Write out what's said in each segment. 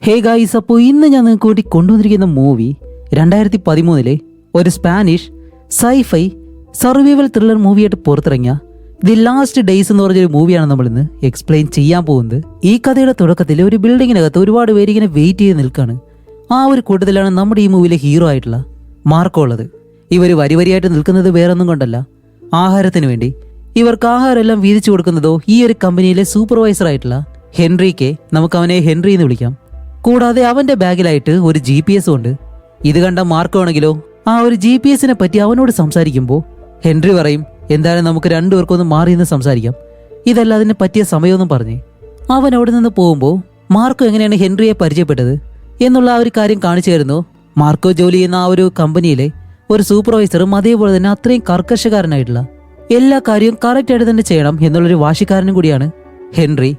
Hey guys, അപ്പോൾ ഇന്ന് ഞാൻ നിങ്ങൾക്ക് വേണ്ടി കൊണ്ടുവന്നിരിക്കുന്ന മൂവി 2013 ഒരു സ്പാനിഷ് സൈഫൈ സർവൈവൽ ത്രില്ലർ മൂവിയായിട്ട് പുറത്തിറങ്ങിയ ദി ലാസ്റ്റ് ഡേയ്സ് എന്ന് പറഞ്ഞൊരു മൂവിയാണ് നമ്മൾ ഇന്ന് എക്സ്പ്ലെയിൻ ചെയ്യാൻ പോകുന്നത്. ഈ കഥയുടെ തുടക്കത്തിൽ ഒരു ബിൽഡിങ്ങിനകത്ത് ഒരുപാട് പേര് ഇങ്ങനെ വെയിറ്റ് ചെയ്ത് നിൽക്കുകയാണ്. ആ ഒരു കൂട്ടത്തിലാണ് നമ്മുടെ ഈ മൂവിയിലെ ഹീറോ ആയിട്ടുള്ള മാർക്കോ ഉള്ളത്. ഇവർ വരിവരിയായിട്ട് നിൽക്കുന്നത് വേറൊന്നും കൊണ്ടല്ല, ആഹാരത്തിന് വേണ്ടി. ഇവർക്ക് ആഹാരമെല്ലാം വീതിച്ചു കൊടുക്കുന്നതോ ഈ ഒരു കമ്പനിയിലെ സൂപ്പർവൈസർ ആയിട്ടുള്ള ഹെൻറിക്ക്, നമുക്ക് അവനെ ഹെൻറി എന്ന് വിളിക്കാം. കൂടാതെ അവന്റെ ബാഗിലായിട്ട് ഒരു GPS ഉണ്ട്. ഇത് കണ്ട മാർക്കോ ആണെങ്കിലോ ആ ഒരു GPS-നെ പറ്റി അവനോട് സംസാരിക്കുമ്പോൾ ഹെൻറി പറയും, എന്തായാലും നമുക്ക് രണ്ടുപേർക്കൊന്ന് മാറി നിന്ന് സംസാരിക്കാം, ഇതല്ല അതിനെ പറ്റിയ സമയമൊന്നും പറഞ്ഞേ. അവൻ അവിടെ നിന്ന് പോകുമ്പോൾ മാർക്കോ എങ്ങനെയാണ് ഹെൻറിയെ പരിചയപ്പെട്ടത് എന്നുള്ള ആ ഒരു കാര്യം കാണിച്ചു തരുന്നു. മാർക്കോ ജോലി ചെയ്യുന്ന ആ ഒരു കമ്പനിയിലെ ഒരു സൂപ്പർവൈസറും അതേപോലെ തന്നെ അത്രയും കർക്കശക്കാരനായിട്ടുള്ള എല്ലാ കാര്യവും കറക്റ്റായിട്ട് തന്നെ ചെയ്യണം എന്നുള്ളൊരു വാശിക്കാരനും കൂടിയാണ് ഹെൻറി.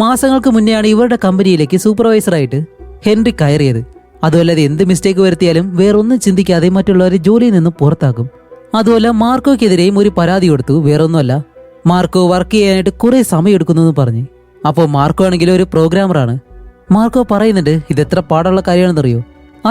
മാസങ്ങൾക്ക് മുന്നെയാണ് ഇവരുടെ കമ്പനിയിലേക്ക് സൂപ്പർവൈസറായിട്ട് ഹെൻറി കയറിയത്. അതുമല്ലാതെ എന്ത് മിസ്റ്റേക്ക് വരുത്തിയാലും വേറൊന്നും ചിന്തിക്കാതെ മറ്റുള്ളവരെ ജോലിയിൽ നിന്ന് പുറത്താക്കും. അതുമല്ല മാർക്കോയ്ക്കെതിരെയും ഒരു പരാതി കൊടുത്തു. വേറൊന്നുമല്ല, മാർക്കോ വർക്ക് ചെയ്യാനായിട്ട് കുറെ സമയം എടുക്കുന്നു എന്ന് പറഞ്ഞ്. അപ്പോൾ മാർക്കോ ആണെങ്കിലും ഒരു പ്രോഗ്രാമറാണ്. മാർക്കോ പറയുന്നുണ്ട്, ഇതെത്ര പാടുള്ള കാര്യമാണെന്നറിയോ,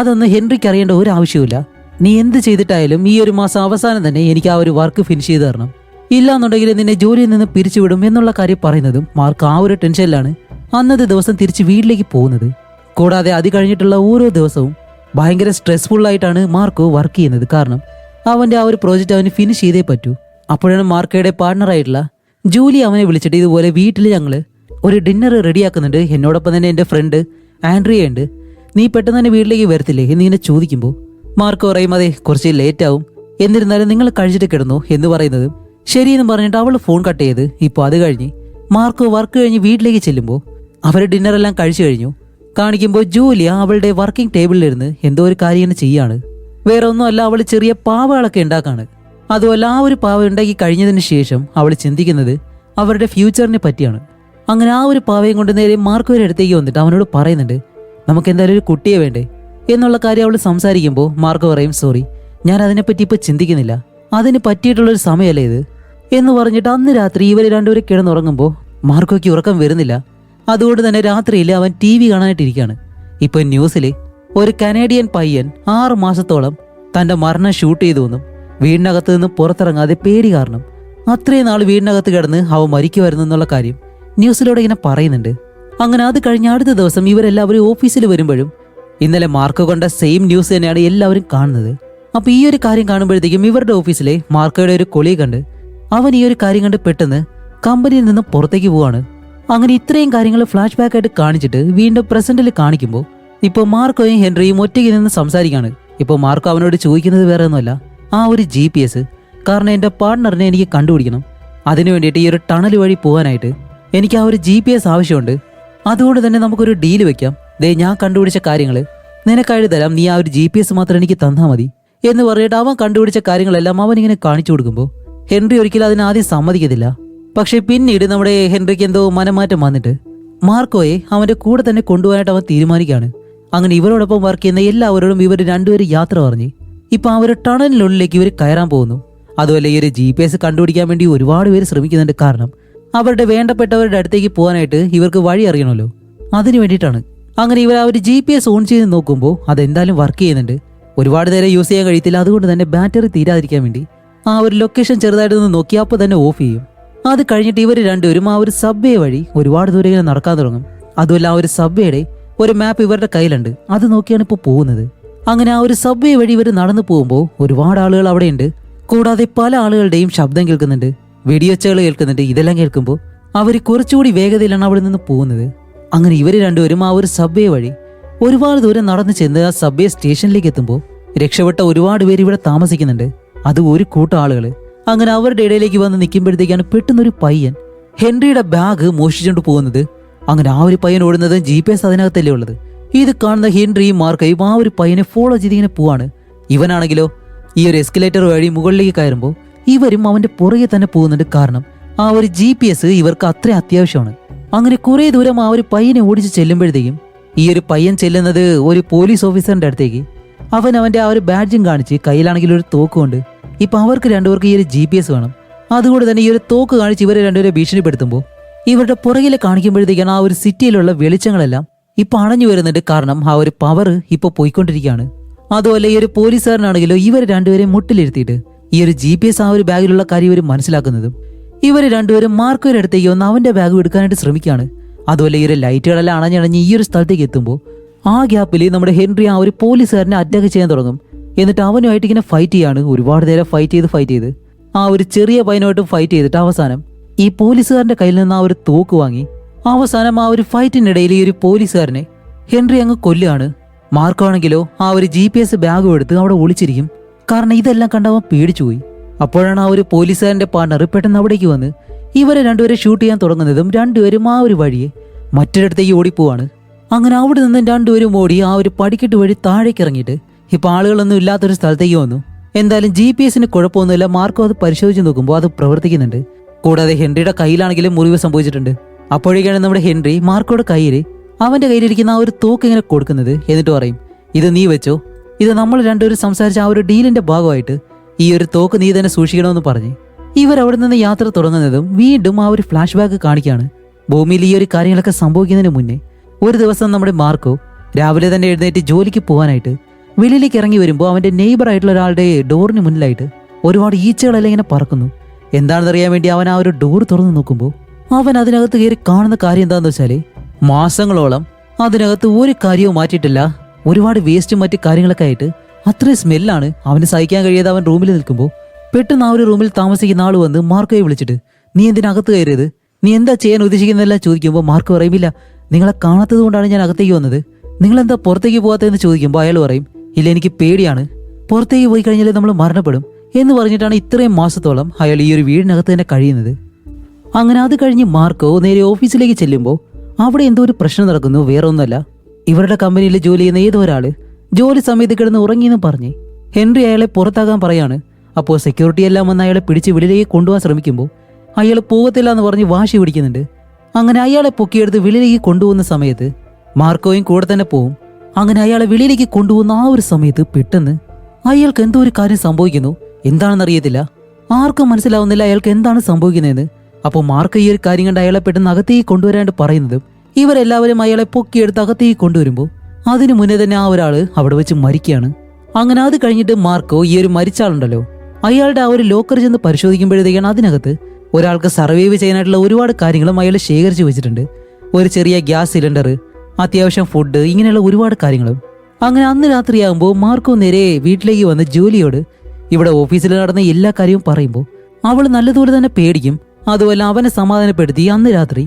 അതൊന്നും ഹെൻറിക്ക് അറിയേണ്ട ഒരു ആവശ്യമില്ല. നീ എന്ത് ചെയ്തിട്ടായാലും ഈ ഒരു മാസം അവസാനം തന്നെ എനിക്ക് ആ ഒരു വർക്ക് ഫിനിഷ് ചെയ്ത് തരണം, ഇല്ലാന്നുണ്ടെങ്കിൽ നിന്നെ ജോലിയിൽ നിന്ന് പിരിച്ചുവിടും എന്നുള്ള കാര്യം പറയുന്നതും മാർക്ക് ആ ഒരു ടെൻഷനിലാണ് അന്നത്തെ ദിവസം തിരിച്ച് വീട്ടിലേക്ക് പോകുന്നത്. കൂടാതെ അത് കഴിഞ്ഞിട്ടുള്ള ഓരോ ദിവസവും ഭയങ്കര സ്ട്രെസ്ഫുള്ളായിട്ടാണ് മാർക്കോ വർക്ക് ചെയ്യുന്നത്. കാരണം അവൻ്റെ ആ ഒരു പ്രോജക്റ്റ് അവന് ഫിനിഷ് ചെയ്തേ പറ്റൂ. അപ്പോഴാണ് മാർക്കോയുടെ പാർട്ണറായിട്ടുള്ള ജൂലി അവനെ വിളിച്ചിട്ട്, ഇതുപോലെ വീട്ടിൽ ഞങ്ങൾ ഒരു ഡിന്നർ റെഡിയാക്കുന്നുണ്ട്, എന്നോടൊപ്പം തന്നെ എൻ്റെ ഫ്രണ്ട് ആൻഡ്രിയ ഉണ്ട്, നീ പെട്ടെന്ന് തന്നെ വീട്ടിലേക്ക് വരത്തില്ലേ എന്നിങ്ങനെ ചോദിക്കുമ്പോൾ മാർക്കോ പറയും, അതെ കുറച്ച് ലേറ്റ് ആവും, എന്നിരുന്നാലും നിങ്ങൾ കഴിച്ചിട്ട് കിടന്നു എന്ന് പറയുന്നതും ശരിയെന്ന് പറഞ്ഞിട്ട് അവൾ ഫോൺ കട്ട് ചെയ്ത്. ഇപ്പോൾ അത് കഴിഞ്ഞ് മാർക്കോ വർക്ക് കഴിഞ്ഞ് വീട്ടിലേക്ക് ചെല്ലുമ്പോൾ അവർ ഡിന്നറെല്ലാം കഴിച്ചു കഴിഞ്ഞു. കാണിക്കുമ്പോൾ ജൂലിയ അവളുടെ വർക്കിംഗ് ടേബിളിലിരുന്ന് എന്തോ ഒരു കാര്യം ചെയ്യാണ്. വേറെ ഒന്നുമല്ല, അവൾ ചെറിയ പാവകളൊക്കെ ഉണ്ടാക്കാണ്. അതുമല്ല, ആ ഒരു പാവ ഉണ്ടാക്കി കഴിഞ്ഞതിന് ശേഷം അവൾ ചിന്തിക്കുന്നത് അവരുടെ ഫ്യൂച്ചറിനെ പറ്റിയാണ്. അങ്ങനെ ആ ഒരു പാവയും കൊണ്ട് നേരെ മാർക്കോയുടെ അടുത്തേക്ക് വന്നിട്ട് അവനോട് പറയുന്നുണ്ട്, നമുക്ക് എന്തായാലും ഒരു കുട്ടിയെ വേണ്ടേ എന്നുള്ള കാര്യം അവൾ സംസാരിക്കുമ്പോൾ മാർക്കോ പറയും, സോറി, ഞാൻ അതിനെപ്പറ്റി ഇപ്പോൾ ചിന്തിക്കുന്നില്ല, അതിന് പറ്റിയിട്ടുള്ളൊരു സമയമല്ലേ ഇത് എന്ന് പറഞ്ഞിട്ട് അന്ന് രാത്രി ഇവർ രണ്ടുപേരും കിടന്നുറങ്ങുമ്പോൾ മാർക്കോയ്ക്ക് ഉറക്കം വരുന്നില്ല. അതുകൊണ്ട് തന്നെ രാത്രിയിൽ അവൻ TV കാണാനായിട്ടിരിക്കുകയാണ്. ഇപ്പൊ ന്യൂസിൽ ഒരു കനേഡിയൻ പയ്യൻ 6 മാസത്തോളം തന്റെ മരണം ഷൂട്ട് ചെയ്തുവെന്നും വീടിനകത്ത് നിന്ന് പുറത്തിറങ്ങാതെ പേടി കാരണം അത്രയും നാൾ വീടിനകത്ത് കിടന്ന് അവൻ മരിക്കുമായിരുന്നു എന്നുള്ള കാര്യം ന്യൂസിലൂടെ ഇങ്ങനെ പറയുന്നുണ്ട്. അങ്ങനെ അത് കഴിഞ്ഞ അടുത്ത ദിവസം ഇവരെല്ലാവരും ഓഫീസിൽ വരുമ്പോഴും ഇന്നലെ മാർക്കോ കൊണ്ട സെയിം ന്യൂസ് തന്നെയാണ് എല്ലാവരും കാണുന്നത്. അപ്പൊ ഈ ഒരു കാര്യം കാണുമ്പോഴത്തേക്കും ഇവരുടെ ഓഫീസിലെ മാർക്കോയുടെ ഒരു കൊളീഗ് കണ്ട് അവൻ ഈ ഒരു കാര്യം കണ്ട് പെട്ടെന്ന് കമ്പനിയിൽ നിന്ന് പുറത്തേക്ക് പോവാണ്. അങ്ങനെ ഇത്രയും കാര്യങ്ങൾ ഫ്ലാഷ് ബാക്ക് ആയിട്ട് കാണിച്ചിട്ട് വീണ്ടും പ്രസന്റിൽ കാണിക്കുമ്പോൾ ഇപ്പോൾ മാർക്കോയും ഹെൻറിയും ഒറ്റയ്ക്ക് നിന്ന് സംസാരിക്കാണ്. ഇപ്പോൾ മാർക്കോ അവനോട് ചോദിക്കുന്നത് വേറെ ഒന്നുമല്ല, ആ ഒരു GPS, കാരണം എൻ്റെ പാർട്ണറിനെ എനിക്ക് കണ്ടുപിടിക്കണം, അതിനു വേണ്ടിയിട്ട് ഈ ഒരു ടണൽ വഴി പോകാനായിട്ട് എനിക്ക് ആ ഒരു GPS ആവശ്യമുണ്ട്, അതുകൊണ്ട് തന്നെ നമുക്കൊരു ഡീല് വെക്കാം, ദേ ഞാൻ കണ്ടുപിടിച്ച കാര്യങ്ങൾ നിനക്കായിട്ട് തരാം, നീ ആ ഒരു GPS മാത്രം എനിക്ക് തന്നാൽ മതി എന്ന് പറഞ്ഞിട്ട് അവൻ കണ്ടുപിടിച്ച കാര്യങ്ങളെല്ലാം അവനിങ്ങനെ കാണിച്ചു കൊടുക്കുമ്പോൾ ഹെൻറി ഒരിക്കലും അതിന് ആദ്യം സമ്മതിക്കത്തില്ല. പക്ഷെ പിന്നീട് നമ്മുടെ ഹെൻറിക്ക് എന്തോ മനമാറ്റം വന്നിട്ട് മാർക്കോയെ അവന്റെ കൂടെ തന്നെ കൊണ്ടുപോകാനായിട്ട് അവൻ തീരുമാനിക്കുകയാണ്. അങ്ങനെ ഇവരോടൊപ്പം വർക്ക് ചെയ്യുന്ന എല്ലാവരോടും ഇവർ രണ്ടുപേരും യാത്ര പറഞ്ഞ് ഇപ്പൊ ആ ഒരു ടണലിനുള്ളിലേക്ക് ഇവർ കയറാൻ പോകുന്നു. അതുപോലെ ഈ ഒരു GPS കണ്ടുപിടിക്കാൻ വേണ്ടി ഒരുപാട് പേര് ശ്രമിക്കുന്നുണ്ട്. കാരണം അവരുടെ വേണ്ടപ്പെട്ടവരുടെ അടുത്തേക്ക് പോകാനായിട്ട് ഇവർക്ക് വഴി അറിയണമല്ലോ, അതിനു വേണ്ടിയിട്ടാണ്. അങ്ങനെ ഇവർ ആ ഒരു GPS ഓൺ ചെയ്ത് നോക്കുമ്പോൾ അതെന്തായാലും വർക്ക് ചെയ്യുന്നുണ്ട്. ഒരുപാട് നേരം യൂസ് ചെയ്യാൻ കഴിയത്തില്ല, അതുകൊണ്ട് തന്നെ ബാറ്ററി തീരാതിരിക്കാൻ വേണ്ടി ആ ഒരു ലൊക്കേഷൻ ചെറുതായിട്ടൊന്ന് നോക്കി അപ്പോൾ തന്നെ ഓഫ് ചെയ്യും. അത് കഴിഞ്ഞിട്ട് ഇവർ രണ്ടുപേരും ആ ഒരു സബ്വേ വഴി ഒരുപാട് ദൂരം ഇങ്ങനെ നടക്കാൻ തുടങ്ങും. അതുമല്ല, ആ ഒരു സബ്വേയുടെ ഒരു മാപ്പ് ഇവരുടെ കയ്യിലുണ്ട്, അത് നോക്കിയാണ് ഇപ്പോൾ പോകുന്നത്. അങ്ങനെ ആ ഒരു സബ്വേ വഴി ഇവർ നടന്നു പോകുമ്പോൾ ഒരുപാട് ആളുകൾ അവിടെയുണ്ട്. കൂടാതെ പല ആളുകളുടെയും ശബ്ദം കേൾക്കുന്നുണ്ട്, വെടിയൊച്ചകൾ കേൾക്കുന്നുണ്ട്. ഇതെല്ലാം കേൾക്കുമ്പോൾ അവർ കുറച്ചുകൂടി വേഗതയിലാണ് അവിടെ നിന്ന് പോകുന്നത്. അങ്ങനെ ഇവർ രണ്ടുപേരും ആ ഒരു സബ്വേ വഴി ഒരുപാട് ദൂരം നടന്നു ചെന്ന് ആ സബ്വേ സ്റ്റേഷനിലേക്ക് എത്തുമ്പോൾ രക്ഷപ്പെട്ട ഒരുപാട് പേര് ഇവിടെ താമസിക്കുന്നുണ്ട്, അത് ഒരു കൂട്ടം ആളുകൾ. അങ്ങനെ അവരുടെ ഇടയിലേക്ക് വന്ന് നിൽക്കുമ്പോഴത്തേക്കാണ് പെട്ടെന്നൊരു പയ്യൻ ഹെൻറിയുടെ ബാഗ് മോഷ്ടിച്ചുകൊണ്ട് പോകുന്നത്. അങ്ങനെ ആ ഒരു പയ്യൻ ഓടുന്നത് GPS അതിനകത്തല്ലേ ഉള്ളത്. ഇത് കാണുന്ന ഹെൻറിയും മാർക്കോയും ആ ഒരു പയ്യനെ ഫോളോ ചെയ്തിങ്ങനെ പോവാണ്. ഇവനാണെങ്കിലോ ഈ ഒരു എസ്കലേറ്റർ വഴി മുകളിലേക്ക് കയറുമ്പോൾ ഇവരും അവന്റെ പുറകെ തന്നെ പോകുന്നുണ്ട്. കാരണം ആ ഒരു GPS ഇവർക്ക് അത്ര അത്യാവശ്യമാണ്. അങ്ങനെ കുറെ ദൂരം ആ ഒരു പയ്യനെ ഓടിച്ച് ചെല്ലുമ്പോഴത്തേക്കും ഈ ഒരു പയ്യൻ ചെല്ലുന്നത് ഒരു പോലീസ് ഓഫീസറിന്റെ അടുത്തേക്ക്. അവൻ അവന്റെ ആ ഒരു ബാഡ്ജും കാണിച്ച് കയ്യിലാണെങ്കിൽ ഒരു തോക്കുണ്ട്. ഇപ്പൊ അവർക്ക് രണ്ടുപേർക്ക് ഈ ഒരു GPS വേണം. അതുകൊണ്ട് തന്നെ ഈ ഒരു തോക്ക് കാണിച്ച് ഇവരെ രണ്ടുപേരെ ഭീഷണിപ്പെടുത്തുമ്പോൾ ഇവരുടെ പുറകിലെ കാണിക്കുമ്പോഴത്തേക്കാണ് ആ ഒരു സിറ്റിയിലുള്ള വെളിച്ചങ്ങളെല്ലാം ഇപ്പൊ അണഞ്ഞു വരുന്നുണ്ട്. കാരണം ആ ഒരു പവർ ഇപ്പൊ പോയിക്കൊണ്ടിരിക്കുകയാണ്. അതുപോലെ ഈ ഒരു പോലീസുകാരനാണെങ്കിലോ ഇവർ രണ്ടുപേരെയും മുട്ടിലിരുത്തിയിട്ട് ഈ ഒരു GPS ആ ഒരു ബാഗിലുള്ള കാര്യം ഇവർ മനസ്സിലാക്കുന്നതും ഇവർ രണ്ടുപേരും മാർക്കോയുടെ അടുത്തേക്ക് വന്ന് അവന്റെ ബാഗ് എടുക്കാനായിട്ട് ശ്രമിക്കുകയാണ്. അതുപോലെ ഈ ഒരു ലൈറ്റുകളെല്ലാം അണഞ്ഞണഞ്ഞ് ഈ ഒരു സ്ഥലത്തേക്ക് എത്തുമ്പോൾ ആ ഗ്യാപ്പിൽ നമ്മുടെ ഹെൻറി ആ ഒരു പോലീസുകാരനെ അറ്റാക്ക് ചെയ്യാൻ തുടങ്ങും. എന്നിട്ട് അവനുമായിട്ട് ഇങ്ങനെ ഫൈറ്റ് ചെയ്യാണ്. ഒരുപാട് നേരം ഫൈറ്റ് ചെയ്ത് ആ ഒരു ചെറിയ പയ്യനുമായിട്ടും ഫൈറ്റ് ചെയ്തിട്ട് അവസാനം ഈ പോലീസുകാരന്റെ കയ്യിൽ നിന്ന് ആ ഒരു തോക്ക് വാങ്ങി അവസാനം ആ ഒരു ഫൈറ്റിനിടയിൽ ഈ ഒരു പോലീസുകാരനെ ഹെൻറി അങ്ങ് കൊല്ലുകയാണ്. മാർക്കോ ആണെങ്കിലോ ആ ഒരു GPS ബാഗും എടുത്ത് അവിടെ ഒളിച്ചിരിക്കും. കാരണം ഇതെല്ലാം കണ്ടവൻ പേടിച്ചുപോയി. അപ്പോഴാണ് ആ ഒരു പോലീസുകാരന്റെ പാർട്ണർ പെട്ടെന്ന് അവിടേക്ക് വന്ന് ഇവരെ രണ്ടുപേരെ ഷൂട്ട് ചെയ്യാൻ തുടങ്ങുന്നതും രണ്ടുപേരും ആ ഒരു വഴിയെ മറ്റൊരിടത്തേക്ക് ഓടിപ്പോവാണ്. അങ്ങനെ അവിടെ നിന്നും രണ്ടുപേരും ഓടി ആ ഒരു പടിക്കെട്ട് വഴി താഴേക്ക് ഇറങ്ങിയിട്ട് ഇപ്പൊ ആളുകളൊന്നും ഇല്ലാത്തൊരു സ്ഥലത്തേക്ക് വന്നു. എന്തായാലും GPS-ന് കുഴപ്പമൊന്നുമില്ല. മാർക്കോ അത് പരിശോധിച്ച് നോക്കുമ്പോൾ അത് പ്രവർത്തിക്കുന്നുണ്ട്. കൂടാതെ ഹെൻറിയുടെ കയ്യിലാണെങ്കിലും മുറിവ് സംഭവിച്ചിട്ടുണ്ട്. അപ്പോഴേക്കാണ് നമ്മുടെ ഹെൻറി മാർക്കോയുടെ കയ്യിൽ അവന്റെ കയ്യിലിരിക്കുന്ന ആ ഒരു തോക്ക് ഇങ്ങനെ കൊടുക്കുന്നത്. എന്നിട്ട് പറയും, ഇത് നീ വെച്ചോ, ഇത് നമ്മൾ രണ്ടുപേരും സംസാരിച്ച ആ ഒരു ഡീലിന്റെ ഭാഗമായിട്ട് ഈ ഒരു തോക്ക് നീ തന്നെ സൂക്ഷിക്കണമെന്ന് പറഞ്ഞ് ഇവരവിടെ നിന്ന് യാത്ര തുടങ്ങുന്നതും വീണ്ടും ആ ഒരു ഫ്ലാഷ് ബാക്ക് കാണിക്കുകയാണ്. ഭൂമിയിൽ ഈ ഒരു കാര്യങ്ങളൊക്കെ സംഭവിക്കുന്നതിന് മുന്നേ ഒരു ദിവസം നമ്മുടെ മാർക്കോ രാവിലെ തന്നെ എഴുന്നേറ്റ് ജോലിക്ക് പോകാനായിട്ട് വെളിയിലേക്ക് ഇറങ്ങി വരുമ്പോൾ അവന്റെ നെയ്ബർ ആയിട്ടുള്ള ഒരാളുടെ ഡോറിന് മുന്നിലായിട്ട് ഒരുപാട് ഈച്ചകളെല്ലാം ഇങ്ങനെ പറക്കുന്നു. എന്താണെന്നറിയാൻ വേണ്ടി അവൻ ആ ഒരു ഡോർ തുറന്നു നോക്കുമ്പോൾ അവൻ അതിനകത്ത് കയറി കാണുന്ന കാര്യം എന്താണെന്ന് വെച്ചാല് മാസങ്ങളോളം അതിനകത്ത് ഒരു കാര്യവും മാറ്റിയിട്ടില്ല. ഒരുപാട് വേസ്റ്റും മറ്റു കാര്യങ്ങളൊക്കെ ആയിട്ട് അത്രയും സ്മെല്ലാണ്. അവന് സഹിക്കാൻ കഴിയാതെ അവൻ റൂമിൽ നിൽക്കുമ്പോൾ പെട്ടെന്ന് ആ ഒരു റൂമിൽ താമസിക്കുന്ന ആൾ വന്ന് മാർക്കോയെ വിളിച്ചിട്ട്, നീ എന്തിനകത്ത് കയറിയത്, നീ എന്താ ചെയ്യാൻ ഉദ്ദേശിക്കുന്നതെല്ലാം ചോദിക്കുമ്പോൾ മാർക്കോ പറയുമില്ല, നിങ്ങളെ കാണാത്തത് കൊണ്ടാണ് ഞാൻ അകത്തേക്ക് വന്നത്, നിങ്ങളെന്താ പുറത്തേക്ക് പോകാത്തതെന്ന് ചോദിക്കുമ്പോൾ അയാൾ പറയും, ഇല്ല എനിക്ക് പേടിയാണ്, പുറത്തേക്ക് പോയി കഴിഞ്ഞാൽ നമ്മൾ മരണപ്പെടും എന്ന് പറഞ്ഞിട്ടാണ് ഇത്രയും മാസത്തോളം അയാൾ ഈ ഒരു വീടിനകത്ത് തന്നെ കഴിയുന്നത്. അങ്ങനെ അത് കഴിഞ്ഞ് മാർക്കോ നേരെ ഓഫീസിലേക്ക് ചെല്ലുമ്പോൾ അവിടെ എന്തോ ഒരു പ്രശ്നം നടക്കുന്നു. വേറെ ഒന്നുമല്ല, ഇവരുടെ കമ്പനിയിൽ ജോലി ചെയ്യുന്ന ഏതോ ഒരാള് ജോലി സമയത്ത് കിടന്ന് ഉറങ്ങിയെന്ന് പറഞ്ഞ് ഹെൻറി അയാളെ പുറത്താക്കാൻ പറയാണ്. അപ്പോൾ സെക്യൂരിറ്റി എല്ലാം വന്ന് അയാളെ പിടിച്ച് വെളിയിലേക്ക് കൊണ്ടുപോകാൻ ശ്രമിക്കുമ്പോൾ അയാൾ പോകത്തില്ല എന്ന് പറഞ്ഞ് വാശി പിടിക്കുന്നുണ്ട്. അങ്ങനെ അയാളെ പൊക്കിയെടുത്ത് വെളിയിലേക്ക് കൊണ്ടുപോകുന്ന സമയത്ത് മാർക്കോയും കൂടെ തന്നെ പോവും. അങ്ങനെ അയാളെ വെളിയിലേക്ക് കൊണ്ടുപോകുന്ന ആ ഒരു സമയത്ത് പെട്ടെന്ന് അയാൾക്ക് എന്തോ ഒരു കാര്യം സംഭവിക്കുന്നു. എന്താണെന്നറിയത്തില്ല, ആർക്കും മനസ്സിലാവുന്നില്ല അയാൾക്ക് എന്താണ് സംഭവിക്കുന്നതെന്ന്. അപ്പോൾ മാർക്കോ ഈ ഒരു കാര്യം കണ്ട് അയാളെ പെട്ടെന്ന് അകത്തേക്ക് കൊണ്ടുവരാണ്ട് പറയുന്നതും ഇവരെല്ലാവരും അയാളെ പൊക്കിയെടുത്ത് അകത്തേക്ക് കൊണ്ടുവരുമ്പോൾ അതിനു മുന്നേ തന്നെ ആ ഒരാള് അവിടെ വെച്ച് മരിക്കുകയാണ്. അങ്ങനെ അത് കഴിഞ്ഞിട്ട് മാർക്കോ ഈ ഒരു മരിച്ചാളുണ്ടല്ലോ അയാളുടെ ആ ഒരു ലോക്കർ ചെന്ന് പരിശോധിക്കുമ്പോഴത്തേക്കാണ് അതിനകത്ത് ഒരാൾക്ക് സർവൈവ് ചെയ്യാനായിട്ടുള്ള ഒരുപാട് കാര്യങ്ങളും അയാൾ ശേഖരിച്ചു വെച്ചിട്ടുണ്ട്. ഒരു ചെറിയ ഗ്യാസ് സിലിണ്ടർ, അത്യാവശ്യം ഫുഡ്, ഇങ്ങനെയുള്ള ഒരുപാട് കാര്യങ്ങളും. അങ്ങനെ അന്ന് രാത്രിയാകുമ്പോൾ മാർക്കോ നേരെ വീട്ടിലേക്ക് വന്ന് ജോലിയോട് ഇവിടെ ഓഫീസിൽ നടന്ന എല്ലാ കാര്യവും പറയുമ്പോൾ അവൾ നല്ലതുപോലെ തന്നെ പേടിക്കും. അതുപോലെ അവനെ സമാധാനപ്പെടുത്തി അന്ന് രാത്രി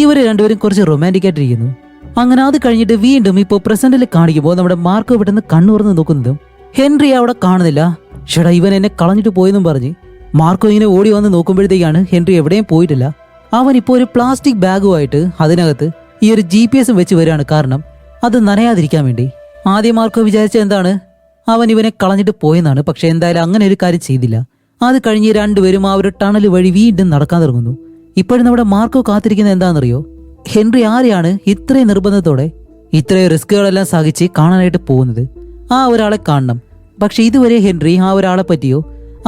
ഇവര് രണ്ടുപേരും കുറച്ച് റൊമാൻറ്റിക് ആയിട്ടിരിക്കുന്നു. അങ്ങനെ അത് കഴിഞ്ഞിട്ട് വീണ്ടും ഇപ്പോൾ പ്രസന്റിൽ കാണിക്കുമ്പോൾ നമ്മുടെ മാർക്കോ പെട്ടെന്ന് കണ്ണുറന്ന് നോക്കുന്നതും ഹെൻറി അവിടെ കാണുന്നില്ല. ഷെടാ, ഇവൻ എന്നെ കളഞ്ഞിട്ട് പോയെന്നും പറഞ്ഞ് മാർക്കോ ഇങ്ങനെ ഓടി വന്ന് നോക്കുമ്പോഴത്തേക്കാണ് ഹെൻറി എവിടെയും പോയിട്ടില്ല. അവൻ ഇപ്പോൾ ഒരു പ്ലാസ്റ്റിക് ബാഗുമായിട്ട് അതിനകത്ത് ഈ ഒരു GPS വെച്ച് വരികയാണ്. കാരണം അത് നനയാതിരിക്കാൻ വേണ്ടി. ആദ്യം മാർക്കോ വിചാരിച്ച എന്താണ്, അവൻ ഇവനെ കളഞ്ഞിട്ട് പോയെന്നാണ്. പക്ഷെ എന്തായാലും അങ്ങനെ ഒരു കാര്യം ചെയ്തില്ല. അത് കഴിഞ്ഞ് രണ്ടുപേരും ആ ഒരു ടണൽ വഴി വീണ്ടും നടക്കാൻ തുടങ്ങുന്നു. ഇപ്പോഴും നമ്മുടെ മാർക്കോ കാത്തിരിക്കുന്നത് എന്താണെന്നറിയോ, ഹെൻറി ആരെയാണ് ഇത്രയും നിർബന്ധത്തോടെ ഇത്രയും റിസ്കുകളെല്ലാം സഹിച്ച് കാണാനായിട്ട് പോകുന്നത്. ആ ഒരാളെ കാണണം. പക്ഷെ ഇതുവരെ ഹെൻറി ആ ഒരാളെ പറ്റിയോ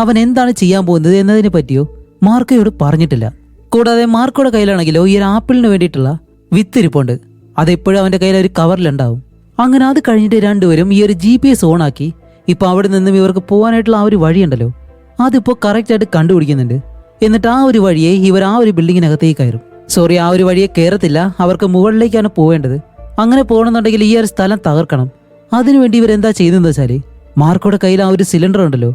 അവൻ എന്താണ് ചെയ്യാൻ പോകുന്നത് എന്നതിനെ പറ്റിയോ മാർക്കോയോട് പറഞ്ഞിട്ടില്ല. കൂടാതെ മാർക്കോയുടെ കയ്യിലാണെങ്കിലോ ഈ ഒരു ആപ്പിളിന് വേണ്ടിയിട്ടുള്ള വിത്തിരിപ്പുണ്ട്. അതെപ്പോഴും അവന്റെ കയ്യിൽ ഒരു കവറിലുണ്ടാവും. അങ്ങനെ അത് കഴിഞ്ഞിട്ട് രണ്ടുപേരും ഈ ഒരു GPS ഓണാക്കി ഇപ്പൊ അവിടെ നിന്നും ഇവർക്ക് പോകാനായിട്ടുള്ള ആ ഒരു വഴിയുണ്ടല്ലോ അതിപ്പോ കറക്റ്റായിട്ട് കണ്ടുപിടിക്കുന്നുണ്ട്. എന്നിട്ട് ആ ഒരു വഴിയെ ഇവർ ആ ഒരു ബിൽഡിങ്ങിനകത്തേക്ക് കയറും. സോറി, ആ ഒരു വഴിയെ കയറത്തില്ല, അവർക്ക് മുകളിലേക്കാണ് പോവേണ്ടത്. അങ്ങനെ പോകണമെന്നുണ്ടെങ്കിൽ ഈ ഒരു സ്ഥലം തകർക്കണം. അതിനുവേണ്ടി ഇവരെന്താ ചെയ്തെന്ന് വെച്ചാല് മാർക്കോയുടെ കയ്യിൽ ആ ഒരു സിലിണ്ടർ ഉണ്ടല്ലോ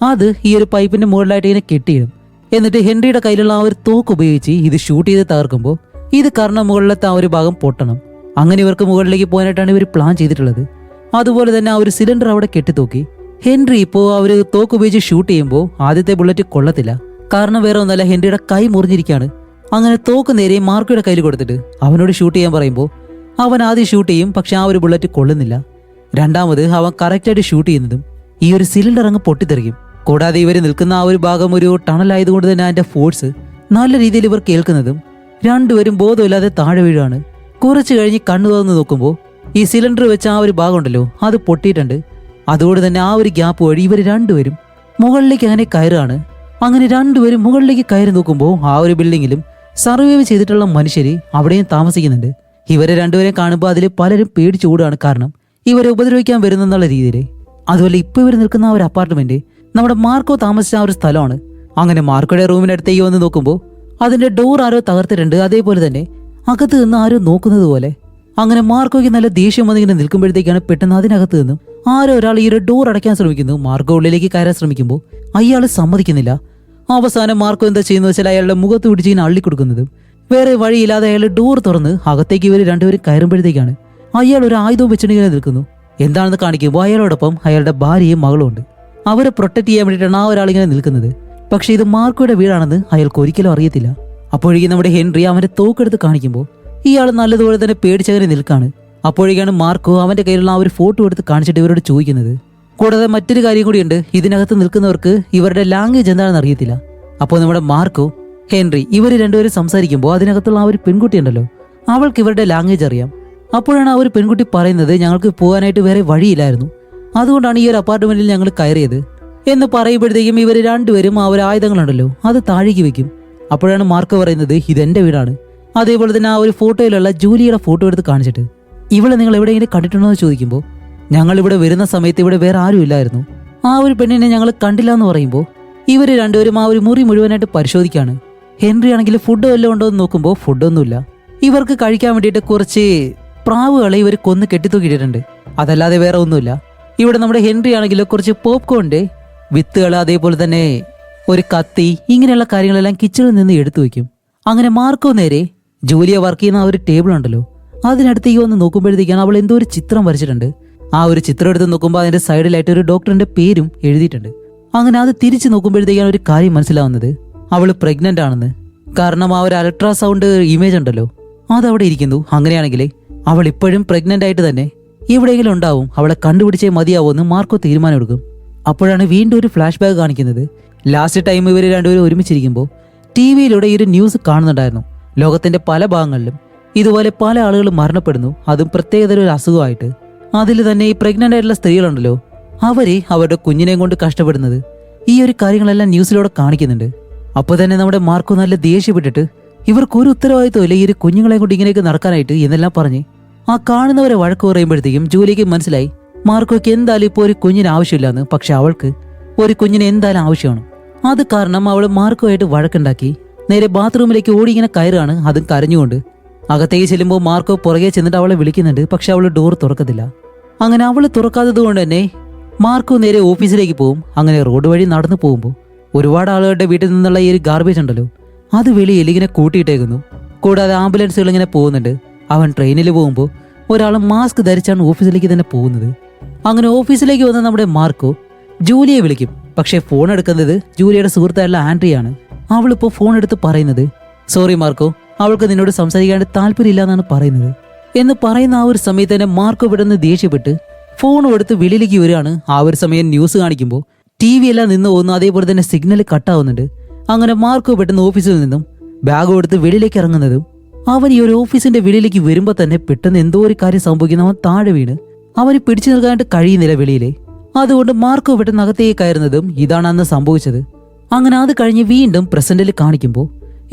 അത് ഈ ഒരു പൈപ്പിന്റെ മുകളിലായിട്ട് ഇങ്ങനെ കെട്ടിയിടും. എന്നിട്ട് ഹെൻറിയുടെ കയ്യിലുള്ള ആ ഒരു തോക്ക് ഉപയോഗിച്ച് ഇത് ഷൂട്ട് ചെയ്ത് തകർക്കുമ്പോൾ ഇത് കാരണം മുകളിലത്തെ ആ ഒരു ഭാഗം പൊട്ടണം. അങ്ങനെ ഇവർക്ക് മുകളിലേക്ക് പോകാനായിട്ടാണ് ഇവർ പ്ലാൻ ചെയ്തിട്ടുള്ളത്. അതുപോലെ തന്നെ ആ ഒരു സിലിണ്ടർ അവിടെ കെട്ടിത്തൂക്കി ഹെൻറി ഇപ്പോൾ ആ ഒരു തോക്ക് ഉപയോഗിച്ച് ഷൂട്ട് ചെയ്യുമ്പോൾ ആദ്യത്തെ ബുള്ളറ്റ് കൊള്ളത്തില്ല. കാരണം വേറെ ഒന്നല്ല, ഹെൻറിയുടെ കൈ മുറിഞ്ഞിരിക്കുകയാണ്. അങ്ങനെ തോക്ക് നേരെ മാർക്കോയുടെ കയ്യിൽ കൊടുത്തിട്ട് അവനോട് ഷൂട്ട് ചെയ്യാൻ പറയുമ്പോൾ അവൻ ആദ്യം ഷൂട്ട് ചെയ്യും. പക്ഷെ ആ ഒരു ബുള്ളറ്റ് കൊള്ളുന്നില്ല. രണ്ടാമത് അവൻ കറക്റ്റായിട്ട് ഷൂട്ട് ചെയ്യുന്നതും ഈ ഒരു സിലിണ്ടർ അങ്ങ് പൊട്ടിത്തെറിക്കും. കൂടാതെ ഇവർ നിൽക്കുന്ന ആ ഒരു ഭാഗം ഒരു ടണലായതുകൊണ്ട് തന്നെ അതിന്റെ ഫോഴ്സ് നല്ല രീതിയിൽ ഇവർ കേൾക്കുന്നതും രണ്ടുപേരും ബോധമില്ലാതെ താഴെ വീഴാണ്. കുറച്ച് കഴിഞ്ഞ് കണ്ണു തുറന്ന് നോക്കുമ്പോൾ ഈ സിലിണ്ടർ വെച്ച ആ ഒരു ഭാഗം ഉണ്ടല്ലോ അത് പൊട്ടിയിട്ടുണ്ട്. അതുകൊണ്ട് തന്നെ ആ ഒരു ഗ്യാപ്പ് വഴി ഇവർ രണ്ടുപേരും മുകളിലേക്ക് അങ്ങനെ കയറുകയാണ്. അങ്ങനെ രണ്ടുപേരും മുകളിലേക്ക് കയറി നോക്കുമ്പോൾ ആ ഒരു ബിൽഡിങ്ങിലും സർവൈവ് ചെയ്തിട്ടുള്ള മനുഷ്യര് അവിടെയും താമസിക്കുന്നുണ്ട്. ഇവരെ രണ്ടുപേരെയും കാണുമ്പോൾ അതിൽ പലരും പേടിച്ചു കൂടുകയാണ്. കാരണം ഇവരെ ഉപദ്രവിക്കാൻ വരുന്നെന്നുള്ള രീതിയിൽ. അതുപോലെ ഇപ്പോൾ ഇവർ നിൽക്കുന്ന ആ ഒരു അപ്പാർട്ട്മെന്റ് നമ്മുടെ മാർക്കോ താമസിച്ച ആ ഒരു സ്ഥലമാണ്. അങ്ങനെ മാർക്കോയുടെ റൂമിനടുത്തേക്ക് വന്ന് നോക്കുമ്പോൾ അതിന്റെ ഡോർ ആരോ തകർത്തിട്ടുണ്ട്. അതേപോലെ തന്നെ അകത്ത് നിന്ന് ആരോ നോക്കുന്നത് പോലെ. അങ്ങനെ മാർക്കോയ്ക്ക് നല്ല ദേഷ്യം വന്നിങ്ങനെ നിൽക്കുമ്പോഴത്തേക്കാണ് പെട്ടെന്ന് അതിനകത്ത് നിന്നും ആരോ ഒരാൾ ഈ ഒരു ഡോർ അടയ്ക്കാൻ ശ്രമിക്കുന്നു. മാർക്കോ ഉള്ളിലേക്ക് കയറാൻ ശ്രമിക്കുമ്പോൾ അയാൾ സമ്മതിക്കുന്നില്ല. അവസാനം മാർക്കോ എന്താ ചെയ്യുന്നത് വെച്ചാൽ അയാളുടെ മുഖത്ത് പിടിച്ച് ഇങ്ങനെ അള്ളിക്കൊടുക്കുന്നതും. വേറെ വഴിയില്ലാതെ അയാൾ ഡോർ തുറന്ന് അകത്തേക്ക് ഇവർ രണ്ടുപേരും കയറുമ്പോഴത്തേക്കാണ് അയാൾ ഒരു ആയുധവും വെച്ചിങ്ങനെ നിൽക്കുന്നു. എന്താണെന്ന് കാണിക്കുമ്പോൾ അയാളോടൊപ്പം അയാളുടെ ഭാര്യയും മകളും ഉണ്ട്. അവരെ പ്രൊട്ടക്ട് ചെയ്യാൻ വേണ്ടിയിട്ടാണ് ആ ഒരാളിങ്ങനെ നിൽക്കുന്നത്. പക്ഷെ ഇത് മാർക്കോയുടെ വീടാണെന്ന് അയാൾക്ക് ഒരിക്കലും അറിയത്തില്ല. അപ്പോഴേക്കും നമ്മുടെ ഹെൻറി അവന്റെ തോക്കെടുത്ത് കാണിക്കുമ്പോൾ ഇയാൾ നല്ലതുപോലെ തന്നെ പേടിച്ചങ്ങനെ നിൽക്കാണ്. അപ്പോഴേക്കാണ് മാർക്കോ അവന്റെ കയ്യിലുള്ള ആ ഒരു ഫോട്ടോ എടുത്ത് കാണിച്ചിട്ട് ഇവരോട് ചോദിക്കുന്നത്. കൂടാതെ മറ്റൊരു കാര്യം കൂടിയുണ്ട്, ഇതിനകത്ത് നിൽക്കുന്നവർക്ക് ഇവരുടെ ലാംഗ്വേജ് എന്താണെന്ന് അറിയത്തില്ല. അപ്പോൾ നമ്മുടെ മാർക്കോ ഹെൻറി ഇവർ രണ്ടുപേരും സംസാരിക്കുമ്പോൾ അതിനകത്തുള്ള ആ ഒരു പെൺകുട്ടി ഉണ്ടല്ലോ, അവൾക്ക് ഇവരുടെ ലാംഗ്വേജ് അറിയാം. അപ്പോഴാണ് ആ ഒരു പെൺകുട്ടി പറയുന്നത്, ഞങ്ങൾക്ക് പോകാനായിട്ട് വേറെ വഴിയില്ലായിരുന്നു, അതുകൊണ്ടാണ് ഈ ഒരു അപ്പാർട്ട്മെന്റിൽ ഞങ്ങൾ കയറിയത് എന്ന് പറയുമ്പോഴത്തേക്കും ഇവർ രണ്ടുപേരും ആ ഒരു ആയുധങ്ങളുണ്ടല്ലോ അത് താഴേക്ക് വെക്കും. അപ്പോഴാണ് മാർക്കോ പറയുന്നത്, ഇതെന്റെ വീടാണ്. അതേപോലെ തന്നെ ആ ഒരു ഫോട്ടോയിലുള്ള ജൂലിയുടെ ഫോട്ടോ എടുത്ത് കാണിച്ചിട്ട് ഇവളെ നിങ്ങൾ എവിടെയെങ്കിലും കണ്ടിട്ടുണ്ടോ എന്ന് ചോദിക്കുമ്പോൾ ഞങ്ങൾ ഇവിടെ വരുന്ന സമയത്ത് ഇവിടെ വേറെ ആരും ഇല്ലായിരുന്നു, ആ ഒരു പെണ്ണിനെ ഞങ്ങൾ കണ്ടില്ല എന്ന് പറയുമ്പോൾ ഇവർ രണ്ടുപേരും ആ ഒരു മുറി മുഴുവനായിട്ട് പരിശോധിക്കാണ്. ഹെൻറി ആണെങ്കിൽ ഫുഡ് വല്ലതും ഉണ്ടോ എന്ന് നോക്കുമ്പോൾ ഫുഡൊന്നുമില്ല. ഇവർക്ക് കഴിക്കാൻ വേണ്ടിയിട്ട് കുറച്ച് പ്രാവുകളെ ഇവർ കൊന്ന് കെട്ടിത്തൂക്കിയിട്ടുണ്ട്, അതല്ലാതെ വേറെ ഒന്നുമില്ല. ഇവിടെ നമ്മുടെ ഹെൻറി ആണെങ്കിൽ കുറച്ച് പോപ്കോണിന്റെ വിത്തുകൾ, അതേപോലെ തന്നെ ഒരു കത്തി, ഇങ്ങനെയുള്ള കാര്യങ്ങളെല്ലാം കിച്ചണിൽ നിന്ന് എടുത്തു വയ്ക്കും. അങ്ങനെ മാർക്കോ നേരെ ജൂലിയ വർക്ക് ചെയ്യുന്ന ആ ഒരു ടേബിൾ ഉണ്ടല്ലോ അതിനടുത്തേക്ക് വന്ന് നോക്കുമ്പോഴത്തേക്കാണ് അവൾ എന്തോ ഒരു ചിത്രം വരച്ചിട്ടുണ്ട്. ആ ഒരു ചിത്രം എടുത്ത് നോക്കുമ്പോൾ അതിന്റെ സൈഡിലായിട്ട് ഒരു ഡോക്ടറിന്റെ പേരും എഴുതിയിട്ടുണ്ട്. അങ്ങനെ അത് തിരിച്ചു നോക്കുമ്പോഴത്തേക്കാണ് ഒരു കാര്യം മനസ്സിലാവുന്നത്, അവൾ പ്രഗ്നന്റ് ആണെന്ന്. കാരണം ആ ഒരു അൾട്രാസൗണ്ട് ഇമേജ് ഉണ്ടല്ലോ അതവിടെ ഇരിക്കുന്നു. അങ്ങനെയാണെങ്കിൽ അവൾ ഇപ്പോഴും പ്രഗ്നന്റ് ആയിട്ട് തന്നെ എവിടെയെങ്കിലും ഉണ്ടാവും, അവളെ കണ്ടുപിടിച്ചേ മതിയാവുമെന്ന് മാർക്കോ തീരുമാനം. അപ്പോഴാണ് വീണ്ടും ഒരു ഫ്ലാഷ് ബാക്ക് കാണിക്കുന്നത്. ലാസ്റ്റ് ടൈം ഇവർ രണ്ടുപേരും ഒരുമിച്ചിരിക്കുമ്പോൾ ടി വിയിലൂടെ ഈ ഒരു ന്യൂസ് കാണുന്നുണ്ടായിരുന്നു. ലോകത്തിന്റെ പല ഭാഗങ്ങളിലും ഇതുപോലെ പല ആളുകൾ മരണപ്പെടുന്നു, അതും പ്രത്യേകതര ഒരു അസുഖമായിട്ട്. അതിൽ തന്നെ ഈ പ്രഗ്നന്റ് ആയിട്ടുള്ള സ്ത്രീകളുണ്ടല്ലോ അവരെ അവരുടെ കുഞ്ഞിനെയും കൊണ്ട് കഷ്ടപ്പെടുന്നത് ഈ ഒരു കാര്യങ്ങളെല്ലാം ന്യൂസിലൂടെ കാണിക്കുന്നുണ്ട്. അപ്പോൾ തന്നെ നമ്മുടെ മാർക്കോ നല്ല ദേഷ്യപ്പെട്ടിട്ട് ഇവർക്ക് ഒരു ഉത്തരവാദിത്വമില്ല ഈ ഒരു കുഞ്ഞുങ്ങളെ കൊണ്ട് ഇങ്ങനെയൊക്കെ നടക്കാനായിട്ട് എന്നെല്ലാം പറഞ്ഞ് ആ കാണുന്നവരെ വഴക്ക് പറയുമ്പോഴത്തേക്കും ജൂലിക്ക് മനസ്സിലായി മാർക്കോയ്ക്ക് എന്തായാലും ഇപ്പോൾ ഒരു കുഞ്ഞിന് ആവശ്യമില്ലാന്ന്. പക്ഷെ അവൾക്ക് ഒരു കുഞ്ഞിന് എന്തായാലും ആവശ്യമാണ്. അത് കാരണം അവൾ മാർക്കോയായിട്ട് വഴക്കുണ്ടാക്കി നേരെ ബാത്റൂമിലേക്ക് ഓടി ഇങ്ങനെ കയറുകയാണ്, അതും കരഞ്ഞുകൊണ്ട്. അകത്തേക്ക് ചെല്ലുമ്പോൾ മാർക്കോ പുറകെ ചെന്നിട്ട് അവളെ വിളിക്കുന്നുണ്ട്. പക്ഷെ അവൾ ഡോർ തുറക്കത്തില്ല. അങ്ങനെ അവൾ തുറക്കാത്തത് കൊണ്ട് തന്നെ മാർക്കോ നേരെ ഓഫീസിലേക്ക് പോകും. അങ്ങനെ റോഡ് വഴി നടന്നു പോകുമ്പോൾ ഒരുപാട് ആളുകളുടെ വീട്ടിൽ നിന്നുള്ള ഈ ഒരു ഗാർബേജ് ഉണ്ടല്ലോ അത് വെളിയിൽ ഇങ്ങനെ കൂട്ടിയിട്ടേക്കുന്നു. കൂടാതെ ആംബുലൻസുകൾ ഇങ്ങനെ പോകുന്നുണ്ട്. അവൻ ട്രെയിനിൽ പോകുമ്പോൾ ഒരാൾ മാസ്ക് ധരിച്ചാണ് ഓഫീസിലേക്ക് തന്നെ പോകുന്നത്. അങ്ങനെ ഓഫീസിലേക്ക് വന്ന നമ്മുടെ മാർക്കോ ജൂലിയെ വിളിക്കും. പക്ഷെ ഫോൺ എടുക്കുന്നത് ജൂലിയുടെ സുഹൃത്തായുള്ള ആൻഡ്രിയാണ്. അവളിപ്പോൾ ഫോൺ എടുത്ത് പറയുന്നത്, സോറി മാർക്കോ, അവൾക്ക് നിന്നോട് സംസാരിക്കാണ്ട് താല്പര്യമില്ല എന്നാണ് പറയുന്നത് എന്ന് പറയുന്ന ആ ഒരു സമയത്ത് തന്നെ മാർക്കോ വിടുന്ന് ദേഷ്യപ്പെട്ട് ഫോൺ എടുത്ത് വെളിയിലേക്ക് വരികയാണ്. ആ ഒരു സമയം ന്യൂസ് കാണിക്കുമ്പോൾ ടി വി എല്ലാം നിന്ന് പോകുന്നു, അതേപോലെ തന്നെ സിഗ്നൽ കട്ടാവുന്നുണ്ട്. അങ്ങനെ മാർക്കോ പെട്ടെന്ന് ഓഫീസിൽ നിന്നും ബാഗ് എടുത്ത് വെളിയിലേക്ക് ഇറങ്ങുന്നതും അവൻ ഈ ഒരു ഓഫീസിന്റെ വെളിയിലേക്ക് വരുമ്പോൾ തന്നെ പെട്ടെന്ന് എന്തോ ഒരു കാര്യം സംഭവിക്കുന്ന അവൻ താഴെ വീണ് അവന് പിടിച്ചു നിൽക്കാനായിട്ട് കഴിയുന്നില്ല വെളിയിലെ. അതുകൊണ്ട് മാർക്കോ പെട്ടെന്ന് അകത്തേക്ക് കയറുന്നതും ഇതാണ് അന്ന് സംഭവിച്ചത്. അങ്ങനെ അത് കഴിഞ്ഞ് വീണ്ടും പ്രസന്റിൽ കാണിക്കുമ്പോൾ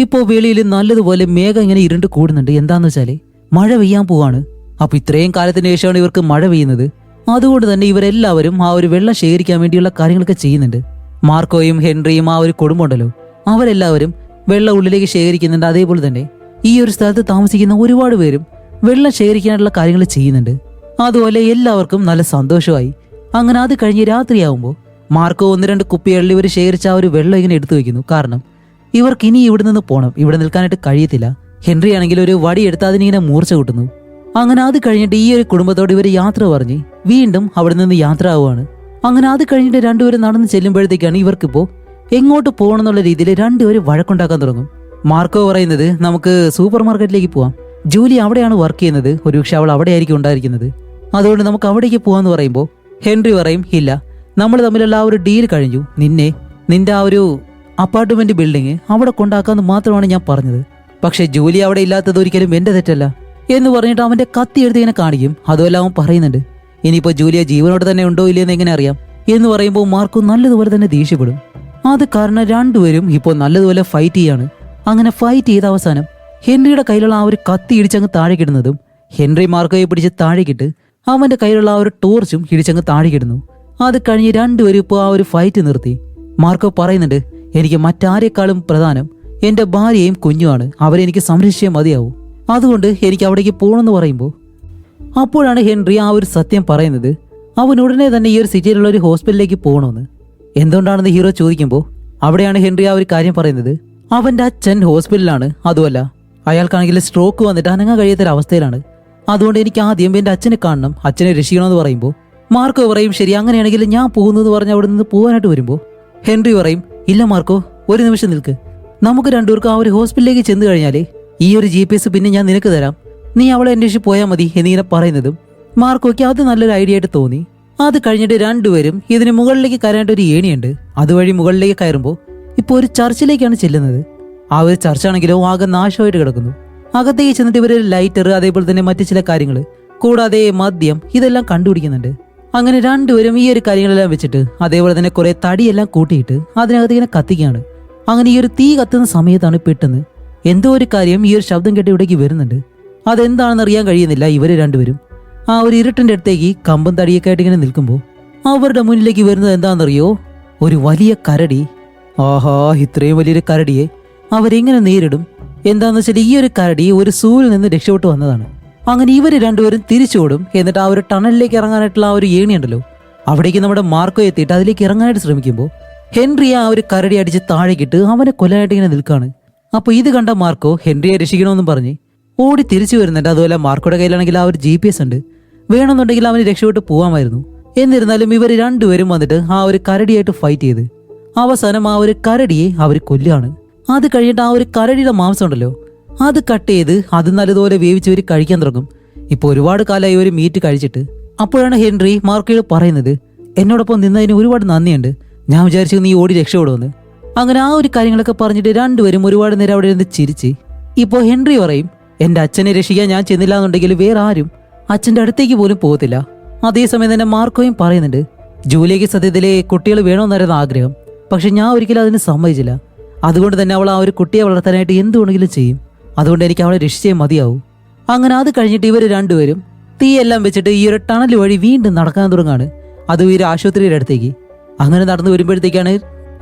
ഇപ്പോൾ വെളിയിൽ നല്ലതുപോലെ മേഘം ഇങ്ങനെ ഇരുണ്ട് കൂടുന്നുണ്ട്. എന്താന്ന് വെച്ചാല് മഴ പെയ്യാൻ പോവാണ്. അപ്പൊ ഇത്രയും കാലത്തിന് ശേഷമാണ് ഇവർക്ക് മഴ പെയ്യുന്നത്. അതുകൊണ്ട് തന്നെ ഇവരെല്ലാവരും ആ ഒരു വെള്ളം ശേഖരിക്കാൻ വേണ്ടിയുള്ള കാര്യങ്ങളൊക്കെ ചെയ്യുന്നുണ്ട്. മാർക്കോയും ഹെൻറിയും ആ ഒരു കുടുംബം ഉണ്ടല്ലോ അവരെല്ലാവരും വെള്ളം ഉള്ളിലേക്ക് ശേഖരിക്കുന്നുണ്ട്. അതേപോലെ തന്നെ ഈ ഒരു സ്ഥലത്ത് താമസിക്കുന്ന ഒരുപാട് പേരും വെള്ളം ശേഖരിക്കാനുള്ള കാര്യങ്ങൾ ചെയ്യുന്നുണ്ട്. അതുപോലെ എല്ലാവർക്കും നല്ല സന്തോഷമായി. അങ്ങനെ അത് കഴിഞ്ഞ് രാത്രിയാവുമ്പോൾ മാർക്കോ 1-2 കുപ്പികളിൽ ഇവർ ശേഖരിച്ച ആ ഒരു വെള്ളം ഇങ്ങനെ എടുത്തു വെക്കുന്നു. കാരണം ഇവർക്ക് ഇനി ഇവിടെ നിന്ന് പോകണം, ഇവിടെ നിൽക്കാനായിട്ട് കഴിയത്തില്ല. ഹെൻറി ആണെങ്കിൽ ഒരു വടിയെടുത്ത് അതിനിങ്ങനെ മൂർച്ച കൂട്ടുന്നു. അങ്ങനെ അത് കഴിഞ്ഞിട്ട് ഈ ഒരു കുടുംബത്തോട് ഇവർ യാത്ര പറഞ്ഞ് വീണ്ടും അവിടെ നിന്ന് യാത്ര ആവുകയാണ്. അങ്ങനെ അത് കഴിഞ്ഞിട്ട് രണ്ടുപേരും നടന്ന് ചെല്ലുമ്പോഴത്തേക്കാണ് ഇവർക്കിപ്പോൾ എങ്ങോട്ട് പോകണം എന്നുള്ള രീതിയിൽ രണ്ടുപേരും വഴക്കുണ്ടാക്കാൻ തുടങ്ങും. മാർക്കോ പറയുന്നത്, നമുക്ക് സൂപ്പർ മാർക്കറ്റിലേക്ക് പോവാം, ജൂലി അവിടെയാണ് വർക്ക് ചെയ്യുന്നത്, ഒരുപക്ഷെ അവൾ അവിടെ ആയിരിക്കും ഉണ്ടായിരിക്കുന്നത്, അതുകൊണ്ട് നമുക്ക് അവിടേക്ക് പോവാന്ന് പറയുമ്പോൾ ഹെൻറി പറയും, ഇല്ല, നമ്മൾ തമ്മിലുള്ള ആ ഒരു ഡീൽ കഴിഞ്ഞു, നിന്റെ ആ ഒരു അപ്പാർട്ട്മെന്റ് ബിൽഡിങ് അവിടെ കൊണ്ടാക്കാന്ന് മാത്രമാണ് ഞാൻ പറഞ്ഞത്. പക്ഷെ ജൂലി അവിടെ ഇല്ലാത്തത് ഒരിക്കലും എന്റെ തെറ്റല്ല എന്ന് പറഞ്ഞിട്ട് അവന്റെ കത്തി എടുത്ത് ഇങ്ങനെ കാണിക്കും. അതുമല്ല അവൻ പറയുന്നുണ്ട്, ഇനിയിപ്പോ ജൂലിയ ജീവനോട് തന്നെ ഉണ്ടോ ഇല്ലയെന്ന് എങ്ങനെ അറിയാം എന്ന് പറയുമ്പോൾ മാർക്കോ നല്ലതുപോലെ തന്നെ ദേഷ്യപ്പെടും. അത് കാരണം രണ്ടുപേരും ഇപ്പോൾ നല്ലതുപോലെ ഫൈറ്റ് ചെയ്യാണ്. അങ്ങനെ ഫൈറ്റ് ചെയ്ത അവസാനം ഹെൻറിയുടെ കയ്യിലുള്ള ആ ഒരു കത്തി ഇടിച്ചങ്ങ് താഴേക്കിടുന്നതും ഹെൻറി മാർക്കോയെ പിടിച്ച് താഴേക്കിട്ട് അവന്റെ കയ്യിലുള്ള ആ ഒരു ടോർച്ചും ഇടിച്ചങ്ങ് താഴേക്കിടുന്നു. അത് കഴിഞ്ഞ് രണ്ടുപേരും ഇപ്പോൾ ആ ഒരു ഫൈറ്റ് നിർത്തി. മാർക്കോ പറയുന്നുണ്ട്, എനിക്ക് മറ്റാരെക്കാളും പ്രധാനം എന്റെ ഭാര്യയും കുഞ്ഞുമാണ്, അവരെ എനിക്ക് സംരക്ഷിച്ചേ മതിയാവൂ, അതുകൊണ്ട് എനിക്ക് അവിടേക്ക് പോകണമെന്ന് പറയുമ്പോൾ അപ്പോഴാണ് ഹെൻറി ആ ഒരു സത്യം പറയുന്നത്. അവൻ ഉടനെ തന്നെ ഈ ഒരു സിറ്റിയിലുള്ള ഒരു ഹോസ്പിറ്റലിലേക്ക് പോകണമെന്ന്. എന്തുകൊണ്ടാണെന്ന് ഹീറോ ചോദിക്കുമ്പോൾ അവിടെയാണ് ഹെൻറി ആ ഒരു കാര്യം പറയുന്നത്. അവന്റെ അച്ഛൻ ഹോസ്പിറ്റലിലാണ്, അതുമല്ല അയാൾക്കാണെങ്കിൽ സ്ട്രോക്ക് വന്നിട്ട് അനങ്ങാൻ കഴിയാത്തൊരവസ്ഥയിലാണ്. അതുകൊണ്ട് എനിക്ക് ആദ്യം എന്റെ അച്ഛനെ കാണണം, അച്ഛനെ രക്ഷിക്കണമെന്ന് പറയുമ്പോൾ മാർക്കോ പറയും, ശരി അങ്ങനെയാണെങ്കിൽ ഞാൻ പോകുന്നു പറഞ്ഞ് അവിടെ നിന്ന് പോകാനായിട്ട് വരുമ്പോൾ ഹെൻറി പറയും, ഇല്ല മാർക്കോ, ഒരു നിമിഷം നിൽക്ക്, നമുക്ക് രണ്ടുപേർക്കും ആ ഒരു ഹോസ്പിറ്റലിലേക്ക് ചെന്ന് കഴിഞ്ഞാലേ ഈ ഒരു GPS പിന്നെ ഞാൻ നിനക്ക് തരാം, നീ അവളെ അന്വേഷിച്ച് പോയാൽ മതി എന്നിങ്ങനെ പറയുന്നതും മാർക്കോയ്ക്ക് അത് നല്ലൊരു ഐഡിയ ആയിട്ട് തോന്നി. അത് കഴിഞ്ഞിട്ട് രണ്ടുപേരും ഇതിന് മുകളിലേക്ക് കയറാനായിട്ട് ഒരു ഏണിയുണ്ട്, അതുവഴി മുകളിലേക്ക് കയറുമ്പോൾ ഇപ്പോൾ ഒരു ചർച്ചിലേക്കാണ് ചെല്ലുന്നത്. ആ ഒരു ചർച്ചാണെങ്കിലോ ആകെ നാശമായിട്ട് കിടക്കുന്നു. അകത്തേക്ക് ചെന്നിട്ട് ഇവർ ലൈറ്റർ, അതേപോലെ തന്നെ മറ്റു ചില കാര്യങ്ങൾ, കൂടാതെ മദ്യം, ഇതെല്ലാം കണ്ടുപിടിക്കുന്നുണ്ട്. അങ്ങനെ രണ്ടുപേരും ഈ ഒരു കാര്യങ്ങളെല്ലാം വെച്ചിട്ട് അതേപോലെ തന്നെ കുറെ തടിയെല്ലാം കൂട്ടിയിട്ട് അതിനകത്ത് ഇങ്ങനെ കത്തിക്കുകയാണ്. അങ്ങനെ ഈ ഒരു തീ കത്തുന്ന സമയത്താണ് പെട്ടെന്ന് എന്തോ ഒരു കാര്യം ഈ ഒരു ശബ്ദം കേട്ട് ഇവിടേക്ക് വരുന്നുണ്ട്. അതെന്താണെന്ന് അറിയാൻ കഴിയുന്നില്ല. ഇവര് രണ്ടുപേരും ആ ഒരു ഇരുട്ടിന്റെ അടുത്തേക്ക് കമ്പും തടിയൊക്കെ ആയിട്ട് ഇങ്ങനെ നിൽക്കുമ്പോൾ അവരുടെ മുന്നിലേക്ക് വരുന്നത് എന്താണെന്നറിയോ? ഒരു വലിയ കരടി. ആഹാ, ഇത്രയും വലിയൊരു കരടിയെ അവരെങ്ങനെ നേരിടും? എന്താന്ന് വെച്ചാൽ ഈ ഒരു കരടി ഒരു സൂവിൽ നിന്ന് രക്ഷപ്പെട്ടു വന്നതാണ്. അങ്ങനെ ഇവര് രണ്ടുപേരും തിരിച്ചോടും. എന്നിട്ട് ആ ഒരു ടണലിലേക്ക് ഇറങ്ങാനായിട്ടുള്ള ആ ഒരു ഏണിയുണ്ടല്ലോ, അവിടേക്ക് നമ്മുടെ മാർക്കോ എത്തിയിട്ട് അതിലേക്ക് ഇറങ്ങാനായിട്ട് ശ്രമിക്കുമ്പോൾ ഹെൻറിയെ ആ ഒരു കരടി അടിച്ച് താഴേക്കിട്ട് അവനെ കൊല്ലാനായിട്ട് ഇങ്ങനെ നിൽക്കാണ്. അപ്പൊ ഇത് കണ്ട മാർക്കോ ഹെൻറിയെ രക്ഷിക്കണമെന്നും പറഞ്ഞ് ഓടി തിരിച്ചു വരുന്നുണ്ട്. അതുപോലെ മാർക്കോയുടെ കയ്യിലാണെങ്കിൽ ആ ഒരു GPS ഉണ്ട്, വേണമെന്നുണ്ടെങ്കിൽ അവന് രക്ഷപ്പെട്ട് പോകാമായിരുന്നു. എന്നിരുന്നാലും ഇവർ രണ്ടുപേരും വന്നിട്ട് ആ ഒരു കരടിയായിട്ട് ഫൈറ്റ് ചെയ്ത് അവസാനം ആ ഒരു കരടിയെ അവർ കൊല്ലുകയാണ്. അത് കഴിഞ്ഞിട്ട് ആ ഒരു കരടിയുടെ മാംസം ഉണ്ടല്ലോ, അത് കട്ട് ചെയ്ത് അത് നല്ലതുപോലെ വേവിച്ച് ഇവർ കഴിക്കാൻ തുടങ്ങും. ഇപ്പൊ ഒരുപാട് കാലമായി ഒരു മീറ്റ് കഴിച്ചിട്ട്. അപ്പോഴാണ് ഹെൻറി മാർക്കോയോട് പറയുന്നത്, എന്നോടൊപ്പം നിന്നതിന് ഒരുപാട് നന്ദിയുണ്ട്, ഞാൻ വിചാരിച്ചു നീ ഓടി രക്ഷപ്പെടുമെന്ന്. അങ്ങനെ ആ ഒരു കാര്യങ്ങളൊക്കെ പറഞ്ഞിട്ട് രണ്ടുപേരും ഒരുപാട് നേരം അവിടെ ഇരുന്ന് ചിരിച്ച്. ഇപ്പോൾ ഹെൻറി പറയും, എന്റെ അച്ഛനെ രക്ഷിക്കാൻ ഞാൻ ചെന്നില്ല എന്നുണ്ടെങ്കിൽ വേറെ ആരും അച്ഛന്റെ അടുത്തേക്ക് പോലും പോകത്തില്ല. അതേസമയം തന്നെ മാർക്കോയും പറയുന്നുണ്ട്, ജൂലിയയ്ക്ക് സത്യത്തിലെ കുട്ടികൾ വേണമെന്നായിരുന്നു ആഗ്രഹം, പക്ഷെ ഞാൻ ഒരിക്കലും അതിന് സമ്മതിച്ചില്ല. അതുകൊണ്ട് തന്നെ അവൾ ആ ഒരു കുട്ടിയെ വളർത്താനായിട്ട് എന്തുകൊണ്ടെങ്കിലും ചെയ്യും, അതുകൊണ്ട് എനിക്ക് അവളെ രക്ഷിച്ചേ മതിയാവൂ. അങ്ങനെ അത് കഴിഞ്ഞിട്ട് ഇവർ രണ്ടുപേരും തീയെല്ലാം വെച്ചിട്ട് ഈ ഒരു ടണൽ വഴി വീണ്ടും നടക്കാൻ തുടങ്ങാണ്, അതും ഈ ഒരു ആശുപത്രിയുടെ അടുത്തേക്ക്. അങ്ങനെ നടന്നു വരുമ്പോഴത്തേക്കാണ്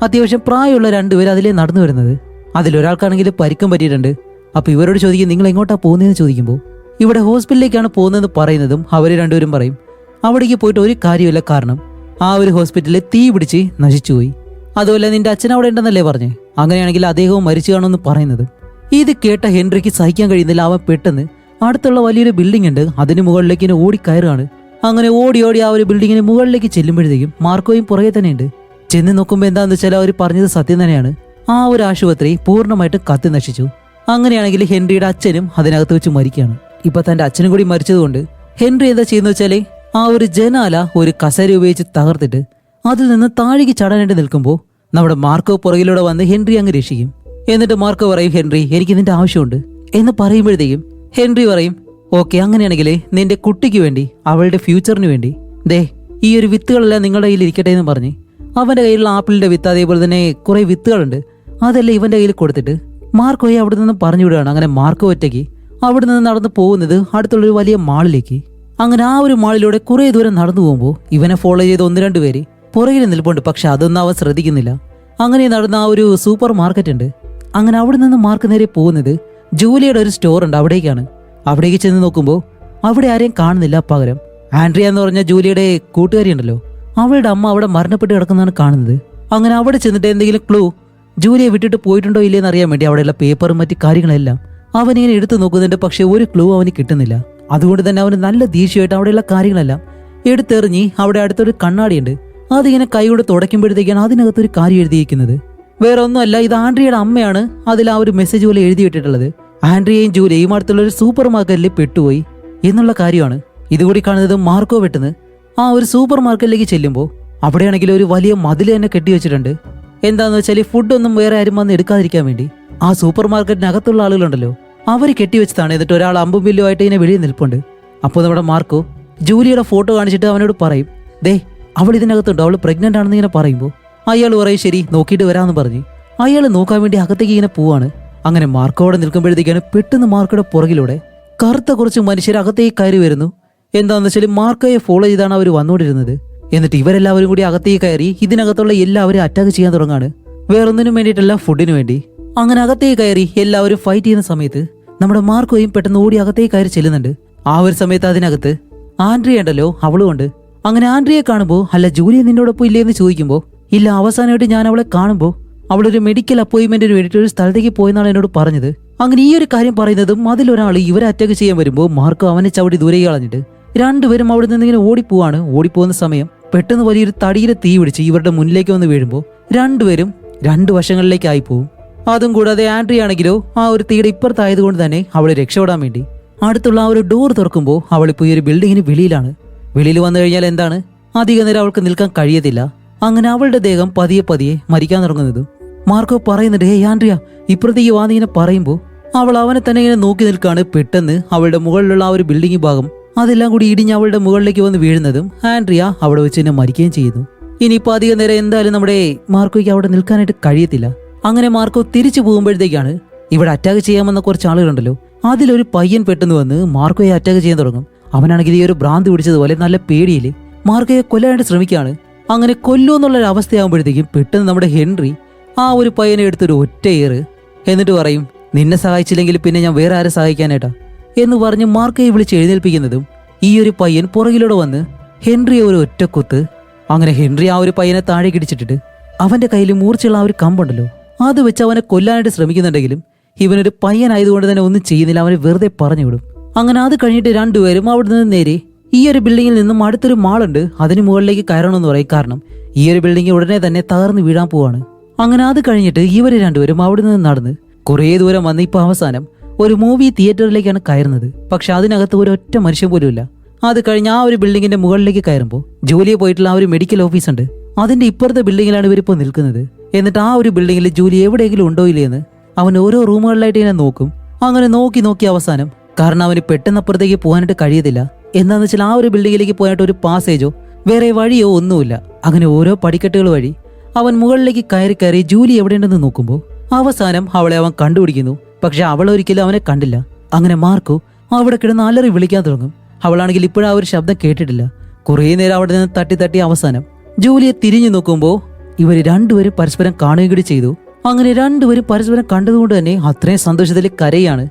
അത്യാവശ്യം പ്രായമുള്ള രണ്ടുപേർ അതിലേ നടന്നു വരുന്നത്. അതിലൊരാൾക്കാണെങ്കിൽ പരിക്കം പറ്റിയിട്ടുണ്ട്. അപ്പൊ ഇവരോട് ചോദിക്കും, നിങ്ങൾ എങ്ങോട്ടാ പോകുന്നതെന്ന് ചോദിക്കുമ്പോൾ ഇവിടെ ഹോസ്പിറ്റലിലേക്കാണ് പോകുന്നതെന്ന് പറയുന്നതും അവർ രണ്ടുപേരും പറയും, അവിടേക്ക് പോയിട്ട് ഒരു കാര്യമില്ല, കാരണം ആ ഒരു ഹോസ്പിറ്റലിൽ തീ പിടിച്ച് നശിച്ചുപോയി, അതുപോലെ നിന്റെ അച്ഛൻ അവിടെ ഉണ്ടെന്നല്ലേ പറഞ്ഞേ, അങ്ങനെയാണെങ്കിൽ അദ്ദേഹവും മരിച്ചു കാണുമെന്ന് പറയുന്നതും ഇത് കേട്ട ഹെൻറിക്ക് സഹിക്കാൻ കഴിയുന്നില്ല. അവൻ പെട്ടെന്ന് അടുത്തുള്ള വലിയൊരു ബിൽഡിംഗ് ഉണ്ട്, അതിന് മുകളിലേക്ക് ഇങ്ങനെ ഓടിക്കയറുകയാണ്. അങ്ങനെ ഓടി ഓടി ആ ഒരു ബിൽഡിങ്ങിന് മുകളിലേക്ക് ചെല്ലുമ്പോഴത്തേക്കും മാർക്കോയും പുറകെ തന്നെയുണ്ട്. ചെന്ന് നോക്കുമ്പോൾ എന്താണെന്ന് വെച്ചാൽ അവർ പറഞ്ഞത് സത്യം തന്നെയാണ്, ആ ഒരു ആശുപത്രി പൂർണ്ണമായിട്ടും കത്തി നശിച്ചു. അങ്ങനെയാണെങ്കിൽ ഹെൻറിയുടെ അച്ഛനും അതിനകത്ത് വെച്ച് മരിക്കുകയാണ്. ഇപ്പൊ തന്റെ അച്ഛനും കൂടി മരിച്ചതുകൊണ്ട് ഹെൻറി എന്താ ചെയ്യുന്ന വെച്ചാല് ആ ഒരു ജനാല ഒരു കസേര ഉപയോഗിച്ച് തകർത്തിട്ട് അതിൽ നിന്ന് താഴേക്ക് ചടാനായിട്ട് നിൽക്കുമ്പോൾ നമ്മുടെ മാർക്കോ പുറകിലൂടെ വന്ന് ഹെൻറി അങ്ങ് രക്ഷിക്കും. എന്നിട്ട് മാർക്കോ പറയും, ഹെൻറി എനിക്ക് നിന്റെ ആവശ്യമുണ്ട് എന്ന് പറയുമ്പോഴത്തേക്കും ഹെൻറി പറയും, ഓക്കെ, അങ്ങനെയാണെങ്കിൽ നിന്റെ കുട്ടിക്ക് വേണ്ടി, അവളുടെ ഫ്യൂച്ചറിന് വേണ്ടി ദേ ഈ ഒരു വിത്തുകളെല്ലാം നിങ്ങളുടെ കയ്യിൽ ഇരിക്കട്ടെ എന്ന് പറഞ്ഞ് അവന്റെ കയ്യിലുള്ള ആപ്പിളിന്റെ വിത്ത്, അതേപോലെ തന്നെ കുറെ വിത്തുകളുണ്ട്, അതെല്ലാം ഇവന്റെ കയ്യിൽ കൊടുത്തിട്ട് മാർക്കോയെ അവിടെ നിന്ന് പറഞ്ഞു വിടുകയാണ്. അങ്ങനെ മാർക്കോ ഒറ്റയ്ക്ക് അവിടെ നിന്ന് നടന്നു പോകുന്നത് അടുത്തുള്ളൊരു വലിയ മാളിലേക്ക്. അങ്ങനെ ആ ഒരു മാളിലൂടെ കുറെ ദൂരം നടന്നു പോകുമ്പോൾ ഇവനെ ഫോളോ ചെയ്ത് ഒന്ന് രണ്ട് പേര് പുറകിൽ നിൽപ്പുണ്ട്, പക്ഷെ അതൊന്നും അവൻ ശ്രദ്ധിക്കുന്നില്ല. അങ്ങനെ നടന്ന ആ ഒരു സൂപ്പർ മാർക്കറ്റ് ഉണ്ട്. അങ്ങനെ അവിടെ നിന്ന് മാർക്ക് നേരെ പോകുന്നത് ജൂലിയുടെ ഒരു സ്റ്റോർ ഉണ്ട്, അവിടേക്കാണ്. അവിടേക്ക് ചെന്ന് നോക്കുമ്പോൾ അവിടെ ആരെയും കാണുന്നില്ല. പകരം ആൻഡ്രിയ എന്ന് പറഞ്ഞ ജൂലിയുടെ കൂട്ടുകാരി ഉണ്ടല്ലോ, അവളുടെ അമ്മ അവിടെ മരണപ്പെട്ട് കിടക്കുന്നതാണ് കാണുന്നത്. അങ്ങനെ അവിടെ ചെന്നിട്ട് എന്തെങ്കിലും ക്ലൂ ജൂലിയെ വിട്ടിട്ട് പോയിട്ടുണ്ടോ ഇല്ലേന്ന് അറിയാൻ വേണ്ടി അവിടെയുള്ള പേപ്പറും മറ്റു കാര്യങ്ങളെല്ലാം അവനിങ്ങനെ എടുത്തു നോക്കുന്നുണ്ട്. പക്ഷെ ഒരു ക്ലൂ അവന് കിട്ടുന്നില്ല. അതുകൊണ്ട് തന്നെ അവന് നല്ല ദേഷ്യമായിട്ട് അവിടെയുള്ള കാര്യങ്ങളെല്ലാം എടുത്തെറിഞ്ഞ് അവിടെ അടുത്തൊരു കണ്ണാടിയുണ്ട്, അതിങ്ങനെ കൈകൊണ്ട് തുടയ്ക്കുമ്പോഴത്തേക്കാണ് അതിനകത്തൊരു കാര്യം എഴുതിയിരിക്കുന്നത്. വേറെ ഒന്നുമല്ല, ഇത് ആൻഡ്രിയയുടെ അമ്മയാണ് അതിൽ ആ ഒരു മെസ്സേജ് പോലെ എഴുതിയിട്ടിട്ടുള്ളത്. ആൻഡ്രിയയും ജൂലിയയും അടുത്തുള്ള ഒരു സൂപ്പർ മാർക്കറ്റിൽ പെട്ടുപോയി എന്നുള്ള കാര്യമാണ്. ഇതുകൂടി കാണുന്നത് മാർക്കോ വെട്ടുന്നത് ആ ഒരു സൂപ്പർ മാർക്കറ്റിലേക്ക് ചെല്ലുമ്പോൾ അവിടെയാണെങ്കിൽ ഒരു വലിയ മതിൽ തന്നെ കെട്ടിവെച്ചിട്ടുണ്ട്. എന്താന്ന് വെച്ചാൽ ഫുഡൊന്നും വേറെ ആരും വന്ന് എടുക്കാതിരിക്കാൻ വേണ്ടി ആ സൂപ്പർ മാർക്കറ്റിനകത്തുള്ള ആളുകളുണ്ടല്ലോ അവർ കെട്ടിവെച്ചതാണ്. എന്നിട്ട് ഒരാൾ അമ്പും വില്ലുമായിട്ട് ഇങ്ങനെ വെളിയിൽ നിൽപ്പുണ്ട്. അപ്പോൾ നമ്മുടെ മാർക്കോ ജൂലിയുടെ ഫോട്ടോ കാണിച്ചിട്ട് അവനോട് പറയും, ദേ അവൾ ഇതിനകത്തുണ്ടോ, അവൾ പ്രഗ്നന്റ് ആണെന്ന് ഇങ്ങനെ പറയുമ്പോൾ അയാൾ പറയും, ശരി നോക്കിയിട്ട് വരാമെന്ന് പറഞ്ഞ് അയാൾ നോക്കാൻ വേണ്ടി അകത്തേക്ക് ഇങ്ങനെ പോവാണ്. അങ്ങനെ മാർക്കോ അവിടെ നിൽക്കുമ്പോഴത്തേക്കാണ് പെട്ടെന്ന് മാർക്കോയുടെ പുറകിലൂടെ കറുത്ത കുറച്ച് മനുഷ്യർ അകത്തേക്ക് കയറി വരുന്നു. എന്താണെന്ന് വെച്ചാൽ മാർക്കോയെ ഫോളോ ചെയ്താണ് അവർ വന്നുകൊണ്ടിരുന്നത്. എന്നിട്ട് ഇവരെല്ലാവരും കൂടി അകത്തേക്ക് കയറി ഇതിനകത്തുള്ള എല്ലാവരും അറ്റാക്ക് ചെയ്യാൻ തുടങ്ങാണ്. വേറൊന്നിനും വേണ്ടിയിട്ടല്ല, ഫുഡിന് വേണ്ടി. അങ്ങനെ അകത്തേക്ക് കയറി എല്ലാവരും ഫൈറ്റ് ചെയ്യുന്ന സമയത്ത് നമ്മുടെ മാർക്കോയും പെട്ടെന്ന് ഓടി അകത്തേക്ക് കയറി ചെല്ലുന്നുണ്ട്. ആ ഒരു സമയത്ത് അതിനകത്ത് ആൻഡ്രിയ ഉണ്ടല്ലോ, അവളും ഉണ്ട്. അങ്ങനെ ആൻഡ്രിയെ കാണുമ്പോൾ അല്ല ജൂലിയ നിന്നോടൊപ്പം ഇല്ലേ എന്ന് ചോദിക്കുമ്പോൾ ഇല്ല, അവസാനമായിട്ട് ഞാൻ അവളെ കാണുമ്പോൾ അവളൊരു മെഡിക്കൽ അപ്പോയിന്റ്മെന്റിന് വേണ്ടിയിട്ട് ഒരു സ്ഥലത്തേക്ക് പോയെന്നാണ് എന്നോട് പറഞ്ഞത്. അങ്ങനെ ഈ ഒരു കാര്യം പറയുന്നതും അതിലൊരാൾ ഇവരെ അറ്റാക്ക് ചെയ്യാൻ വരുമ്പോൾ മാർക്കോ അവനെ ചവിടി ദൂരെ കളഞ്ഞിട്ട് രണ്ടുപേരും അവിടെ നിന്ന് ഇങ്ങനെ ഓടിപ്പോവാണ്. ഓടിപ്പോകുന്ന സമയം പെട്ടെന്ന് വലിയൊരു തടിയിലെ തീ പിടിച്ച് ഇവരുടെ മുന്നിലേക്ക് വന്ന് വീഴുമ്പോൾ രണ്ടുപേരും രണ്ട് വശങ്ങളിലേക്കായി പോവും. അതും കൂടാതെ ആൻഡ്രിയ ആണെങ്കിലോ ആ ഒരു തീയുടെ ഇപ്പുറത്തായതുകൊണ്ട് തന്നെ അവളെ രക്ഷപ്പെടാൻ വേണ്ടി അടുത്തുള്ള ആ ഒരു ഡോർ തുറക്കുമ്പോൾ അവളിപ്പോൾ ഈ ഒരു ബിൽഡിങ്ങിന് വെളിയിലാണ്. വെളിയിൽ വന്നു കഴിഞ്ഞാൽ എന്താണ്, അധിക നേരം അവൾക്ക് നിൽക്കാൻ കഴിയത്തില്ല. അങ്ങനെ അവളുടെ ദേഹം പതിയെ പതിയെ മരിക്കാൻ തുടങ്ങുന്നതും മാർക്കോ പറയുന്നുണ്ട്, ഹേ ആൻഡ്രിയ ഇപ്പുറത്തേക്ക് വാന്ന് ഇങ്ങനെ പറയുമ്പോൾ അവൾ അവനെ തന്നെ ഇങ്ങനെ നോക്കി നിൽക്കാണ്. പെട്ടെന്ന് അവളുടെ മുകളിലുള്ള ആ ഒരു ബിൽഡിംഗ് ഭാഗം അതെല്ലാം കൂടി ഇടിഞ്ഞ് അവളുടെ മുകളിലേക്ക് വന്ന് വീഴുന്നതും ആൻഡ്രിയ അവിടെ വെച്ച് തന്നെ മരിക്കുകയും ചെയ്യുന്നു. ഇനിയിപ്പോൾ അധിക നേരം എന്തായാലും നമ്മുടെ മാർക്കോയ്ക്ക് അവിടെ നിൽക്കാനായിട്ട് കഴിയത്തില്ല. അങ്ങനെ മാർക്കോ തിരിച്ചു പോകുമ്പോഴത്തേക്കാണ് ഇവിടെ അറ്റാക്ക് ചെയ്യാമെന്ന കുറച്ച് ആളുകളുണ്ടല്ലോ, അതിലൊരു പയ്യൻ പെട്ടെന്ന് വന്ന് മാർക്കോയെ അറ്റാക്ക് ചെയ്യാൻ തുടങ്ങും. അവനാണെങ്കിൽ ഈ ഒരു ഭ്രാന്ത് പിടിച്ചതുപോലെ നല്ല പേടിയില് മാർക്കോയെ കൊല്ലാനായിട്ട് ശ്രമിക്കുകയാണ്. അങ്ങനെ കൊല്ലുമെന്നുള്ളൊരു അവസ്ഥയാകുമ്പോഴത്തേക്കും പെട്ടെന്ന് നമ്മുടെ ഹെൻറി ആ ഒരു പയ്യനെ എടുത്തൊരു ഒറ്റ ഏറ് എന്നിട്ട് പറയും, നിന്നെ സഹായിച്ചില്ലെങ്കിൽ പിന്നെ ഞാൻ വേറെ ആരെ സഹായിക്കാനായിട്ടാ എന്ന് പറഞ്ഞ് മാർക്കോയെ വിളിച്ച് എഴുന്നേൽപ്പിക്കുന്നതും ഈ ഒരു പയ്യൻ പുറകിലൂടെ വന്ന് ഹെൻറിയെ ഒരു ഒറ്റ കുത്ത്. അങ്ങനെ ഹെൻറി ആ ഒരു പയ്യനെ താഴേക്ക് ഇടിച്ചിട്ടിട്ട് അവന്റെ കയ്യിൽ മൂർച്ചയുള്ള ആ ഒരു കമ്പുണ്ടല്ലോ അത് വെച്ച് അവനെ കൊല്ലാനായിട്ട് ശ്രമിക്കുന്നുണ്ടെങ്കിലും ഇവനൊരു പയ്യനായതുകൊണ്ട് തന്നെ ഒന്നും ചെയ്യുന്നില്ല, അവനെ വെറുതെ പറഞ്ഞു വിടും. അങ്ങനെ അത് കഴിഞ്ഞിട്ട് രണ്ടുപേരും അവിടെ നിന്ന് നേരെ ഈ ഒരു ബിൽഡിങ്ങിൽ നിന്നും അടുത്തൊരു മാളുണ്ട് അതിന് മുകളിലേക്ക് കയറണമെന്ന് പറയും. കാരണം ഈ ഒരു ബിൽഡിംഗ് ഉടനെ തന്നെ തകർന്ന് വീഴാൻ പോവാണ്. അങ്ങനെ അത് കഴിഞ്ഞിട്ട് ഇവർ രണ്ടുപേരും അവിടെ നിന്ന് നടന്ന് കുറേ ദൂരം വന്ന് ഇപ്പൊ അവസാനം ഒരു മൂവി തിയേറ്ററിലേക്കാണ് കയറുന്നത്. പക്ഷെ അതിനകത്ത് ഒരൊറ്റ മനുഷ്യൻ പോലും ഇല്ല. അത് കഴിഞ്ഞ് ആ ഒരു ബിൽഡിങ്ങിന്റെ മുകളിലേക്ക് കയറുമ്പോൾ ജൂലിയെ പോയിട്ടുള്ള ആ ഒരു മെഡിക്കൽ ഓഫീസ് ഉണ്ട്, അതിന്റെ ഇപ്പുറത്തെ ബിൽഡിങ്ങിലാണ് ഇവരിപ്പോൾ നിൽക്കുന്നത്. എന്നിട്ട് ആ ഒരു ബിൽഡിങ്ങിൽ ജൂലി എവിടെയെങ്കിലും ഉണ്ടോ ഇല്ലയെന്ന് അവൻ ഓരോ റൂമുകളിലായിട്ട് ഇങ്ങനെ നോക്കും. അങ്ങനെ നോക്കി നോക്കി അവസാനം, കാരണം അവന് പെട്ടെന്നപ്പുറത്തേക്ക് പോകാനായിട്ട് കഴിയത്തില്ല. എന്താന്ന് വെച്ചാൽ ആ ഒരു ബിൽഡിങ്ങിലേക്ക് പോയിട്ട് ഒരു പാസേജോ വേറെ വഴിയോ ഒന്നുമില്ല. അങ്ങനെ ഓരോ പടിക്കെട്ടുകൾ വഴി അവൻ മുകളിലേക്ക് കയറി കയറി ജൂലി എവിടെയുണ്ടെന്ന് നോക്കുമ്പോൾ അവസാനം അവളെ അവൻ കണ്ടുപിടിക്കുന്നു. പക്ഷെ അവൾ ഒരിക്കലും അവനെ കണ്ടില്ല. അങ്ങനെ മാർക്കോ അവിടെ കിടന്ന് അലറി വിളിക്കാൻ തുടങ്ങും. അവളാണെങ്കിൽ ഇപ്പോഴും ആ ഒരു ശബ്ദം കേട്ടിട്ടില്ല. കുറേ നേരം അവിടെ നിന്ന് തട്ടി തട്ടി അവസാനം ജൂലിയെ തിരിഞ്ഞു നോക്കുമ്പോൾ ഇവർ രണ്ടുപേരും പരസ്പരം കാണുകയും കൂടി ചെയ്തു. അങ്ങനെ രണ്ടുപേരും പരസ്പരം കണ്ടതുകൊണ്ട് തന്നെ അത്രയും സന്തോഷത്തിൽ കരയാണ്.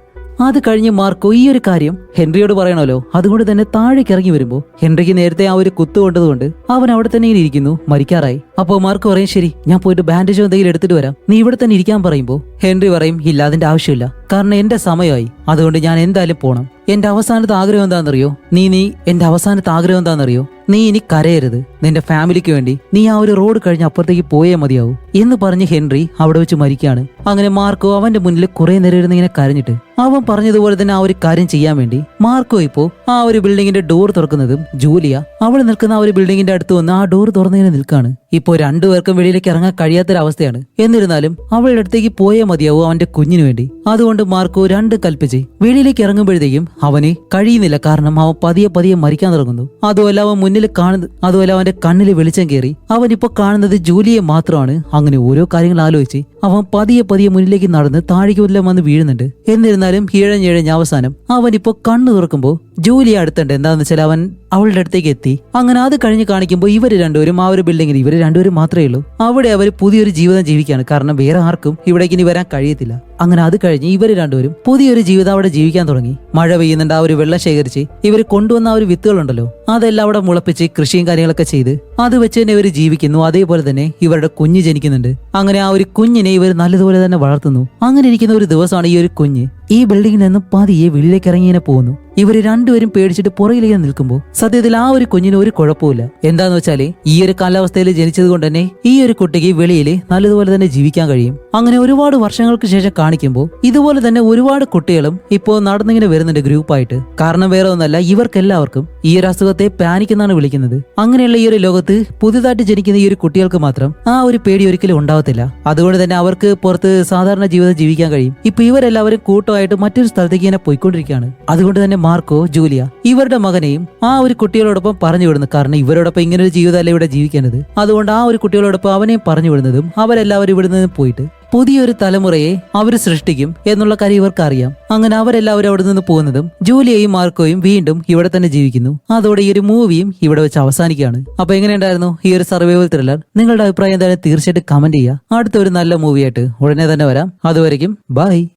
അത് കഴിഞ്ഞ് മാർക്കോ ഈ ഒരു കാര്യം ഹെൻറിയോട് പറയണമല്ലോ, അതുകൊണ്ട് തന്നെ താഴേക്ക് ഇറങ്ങി വരുമ്പോൾ ഹെൻറിക്ക് നേരത്തെ ആ ഒരു കുത്തു കൊണ്ടതുകൊണ്ട് അവൻ അവിടെ തന്നെ ഇരിക്കുന്നു, മരിക്കാറായി. അപ്പോൾ മാർക്കോ പറയും, ശരി ഞാൻ പോയിട്ട് ബാൻഡേജോ എന്തെങ്കിലും എടുത്തിട്ട് വരാം, നീ ഇവിടെ തന്നെ ഇരിക്കാൻ പറയുമ്പോൾ ഹെൻറി പറയും, ഇല്ല അതിന്റെ ആവശ്യമില്ല, കാരണം എന്റെ സമയമായി, അതുകൊണ്ട് ഞാൻ എന്തായാലും പോണം. എന്റെ അവസാനത്തെ ആഗ്രഹം എന്താണെന്നറിയോ, നീ എന്റെ അവസാനത്തെ ആഗ്രഹം എന്താണെന്നറിയോ, നീ ഇനി കരയരുത്, നിന്റെ ഫാമിലിക്ക് വേണ്ടി നീ ആ ഒരു റോഡ് കഴിഞ്ഞ് അപ്പുറത്തേക്ക് പോയേ മതിയാവൂ എന്ന് പറഞ്ഞ് ഹെൻറി അവിടെ വെച്ച് മരിക്കുകയാണ്. അങ്ങനെ മാർക്കോ അവന്റെ മുന്നിൽ കുറെ നേരം ഇരുന്ന് ഇങ്ങനെ കരഞ്ഞിട്ട് അവൻ പറഞ്ഞതുപോലെ തന്നെ ആ ഒരു കാര്യം ചെയ്യാൻ വേണ്ടി മാർക്കോ ഇപ്പോ ആ ഒരു ബിൽഡിങ്ങിന്റെ ഡോർ തുറക്കുന്നതും ജൂലിയ അവൾ നിൽക്കുന്ന ആ ഒരു ബിൽഡിങ്ങിന്റെ അടുത്ത് വന്ന് ആ ഡോർ തുറന്നിങ്ങനെ നിൽക്കാണ്. ഇപ്പോ രണ്ടുപേർക്കും വെളിയിലേക്ക് ഇറങ്ങാൻ കഴിയാത്തൊരവസ്ഥയാണ്. എന്നിരുന്നാലും അവളുടെ അടുത്തേക്ക് പോയേ മതിയാവൂ അവന്റെ കുഞ്ഞിന് വേണ്ടി. അതുകൊണ്ട് മാർക്കോ രണ്ട് കൽപ്പിച്ച് വെളിയിലേക്ക് ഇറങ്ങുമ്പോഴത്തേക്കും അവന് കഴിയുന്നില്ല, കാരണം അവൻ പതിയെ പതിയെ മരിക്കാൻ തുടങ്ങുന്നു. അതുമല്ല അവൻ മുന്നിൽ കാണുന്നത്, അതുമല്ല അവന്റെ കണ്ണിൽ വെളിച്ചം കയറി അവൻ ഇപ്പൊ കാണുന്നത് ജൂലിയെ മാത്രമാണ്. അങ്ങനെ ഓരോ കാര്യങ്ങൾ ആലോചിച്ച് അവൻ പതിയെ പതിയെ മുന്നിലേക്ക് നടന്ന് താഴേക്ക് വന്ന് വീഴുന്നുണ്ട്. എന്നിരുന്നാലും ഇഴഞ്ഞിഴഞ്ഞ അവസാനം അവൻ ഇപ്പൊ കണ്ണു തുറക്കുമ്പോൾ ജൂലിയെ അടുത്തുണ്ട്. എന്താന്ന് വെച്ചാൽ അവൻ അവളുടെ അടുത്തേക്ക് എത്തി. അങ്ങനെ അത് കഴിഞ്ഞ് കാണിക്കുമ്പോൾ ഇവര് രണ്ടുപേരും ആ ഒരു ബിൽഡിങ്ങിൽ ഇവര് രണ്ടുപേരും മാത്രമേ ഉള്ളൂ. അവിടെ അവർ പുതിയൊരു ജീവിതം ജീവിക്കുകയാണ്, കാരണം വേറെ ആർക്കും ഇവിടേക്ക് ഇനി വരാൻ കഴിയത്തില്ല. അങ്ങനെ അത് കഴിഞ്ഞ് ഇവര് രണ്ടുപേരും പുതിയൊരു ജീവിതം അവിടെ ജീവിക്കാൻ തുടങ്ങി. മഴ പെയ്യുന്നുണ്ട്, ആ ഒരു വെള്ളം ശേഖരിച്ച് ഇവർ കൊണ്ടുവന്ന ആ ഒരു വിത്തുകളുണ്ടല്ലോ അതെല്ലാം അവിടെ മുളപ്പിച്ച് കൃഷിയും കാര്യങ്ങളൊക്കെ ചെയ്ത് അത് വെച്ച് തന്നെ ഇവർ ജീവിക്കുന്നു. അതേപോലെ തന്നെ ഇവരുടെ കുഞ്ഞ് ജനിക്കുന്നുണ്ട്. അങ്ങനെ ആ ഒരു കുഞ്ഞിനെ ഇവർ നല്ലതുപോലെ തന്നെ വളർത്തുന്നു. അങ്ങനെ ഇരിക്കുന്ന ഒരു ദിവസമാണ് ഈ ഒരു കുഞ്ഞ് ഈ ബിൽഡിങ്ങിൽ നിന്നും പതിയെ വെളിയിലേക്ക് ഇറങ്ങിങ്ങനെ പോകുന്നു. ഇവര് രണ്ടുപേരും പേടിച്ചിട്ട് പുറകിലേക്ക് നിൽക്കുമ്പോൾ സത്യത്തിൽ ആ ഒരു കുഞ്ഞിന് ഒരു കുഴപ്പമില്ല. എന്താന്ന് വെച്ചാല് ഈ ഒരു കാലാവസ്ഥയിൽ ജനിച്ചത് കൊണ്ട് തന്നെ ഈ ഒരു കുട്ടിക്ക് വെളിയിൽ നല്ലതുപോലെ തന്നെ ജീവിക്കാൻ കഴിയും. അങ്ങനെ ഒരുപാട് വർഷങ്ങൾക്ക് ശേഷം കാണിക്കുമ്പോൾ ഇതുപോലെ തന്നെ ഒരുപാട് കുട്ടികളും ഇപ്പോ നടന്നിങ്ങനെ വരുന്നുണ്ട് ഗ്രൂപ്പായിട്ട്. കാരണം വേറെ ഒന്നല്ല, ഇവർക്കെല്ലാവർക്കും ഈ ഒരു അസുഖത്തെ പാനിക് എന്നാണ് വിളിക്കുന്നത്. അങ്ങനെയുള്ള ഈ ഒരു ലോകത്ത് പുതുതായിട്ട് ജനിക്കുന്ന ഈ ഒരു കുട്ടികൾക്ക് മാത്രം ആ ഒരു പേടി ഒരിക്കലും ഉണ്ടാവത്തില്ല. അതുകൊണ്ട് തന്നെ അവർക്ക് പുറത്ത് സാധാരണ ജീവിതം ജീവിക്കാൻ കഴിയും. ഇപ്പൊ ഇവരെല്ലാവരും കൂട്ടമായിട്ട് മറ്റൊരു സ്ഥലത്തേക്ക് ഇങ്ങനെ പോയിക്കൊണ്ടിരിക്കുകയാണ്. അതുകൊണ്ട് തന്നെ മാർക്കോ ജൂലിയ ഇവരുടെ മകനെയും ആ ഒരു കുട്ടികളോടൊപ്പം പറഞ്ഞു വിടുന്നു. കാരണം ഇവരോടൊപ്പം ഇങ്ങനെ ഒരു ജീവിതമല്ല ഇവിടെ ജീവിക്കേണ്ടത്. അതുകൊണ്ട് ആ ഒരു കുട്ടികളോടൊപ്പം അവനെയും പറഞ്ഞു വിടുന്നതും അവരെല്ലാവരും ഇവിടെ നിന്ന് പോയിട്ട് പുതിയൊരു തലമുറയെ അവർ സൃഷ്ടിക്കും എന്നുള്ള കാര്യം ഇവർക്ക് അറിയാം. അങ്ങനെ അവരെല്ലാവരും അവിടെ നിന്ന് പോകുന്നതും ജൂലിയയും മാർക്കോയും വീണ്ടും ഇവിടെ തന്നെ ജീവിക്കുന്നു. അതോടെ ഈ ഒരു മൂവിയും ഇവിടെ വെച്ച് അവസാനിക്കുകയാണ്. അപ്പൊ എങ്ങനെയുണ്ടായിരുന്നു ഈ ഒരു സർവൈവൽ ത്രില്ലർ? നിങ്ങളുടെ അഭിപ്രായം എന്തായാലും തീർച്ചയായിട്ടും കമന്റ് ചെയ്യുക. അടുത്ത ഒരു നല്ല മൂവിയായിട്ട് ഉടനെ തന്നെ വരാം. അതുവരെയും ബൈ.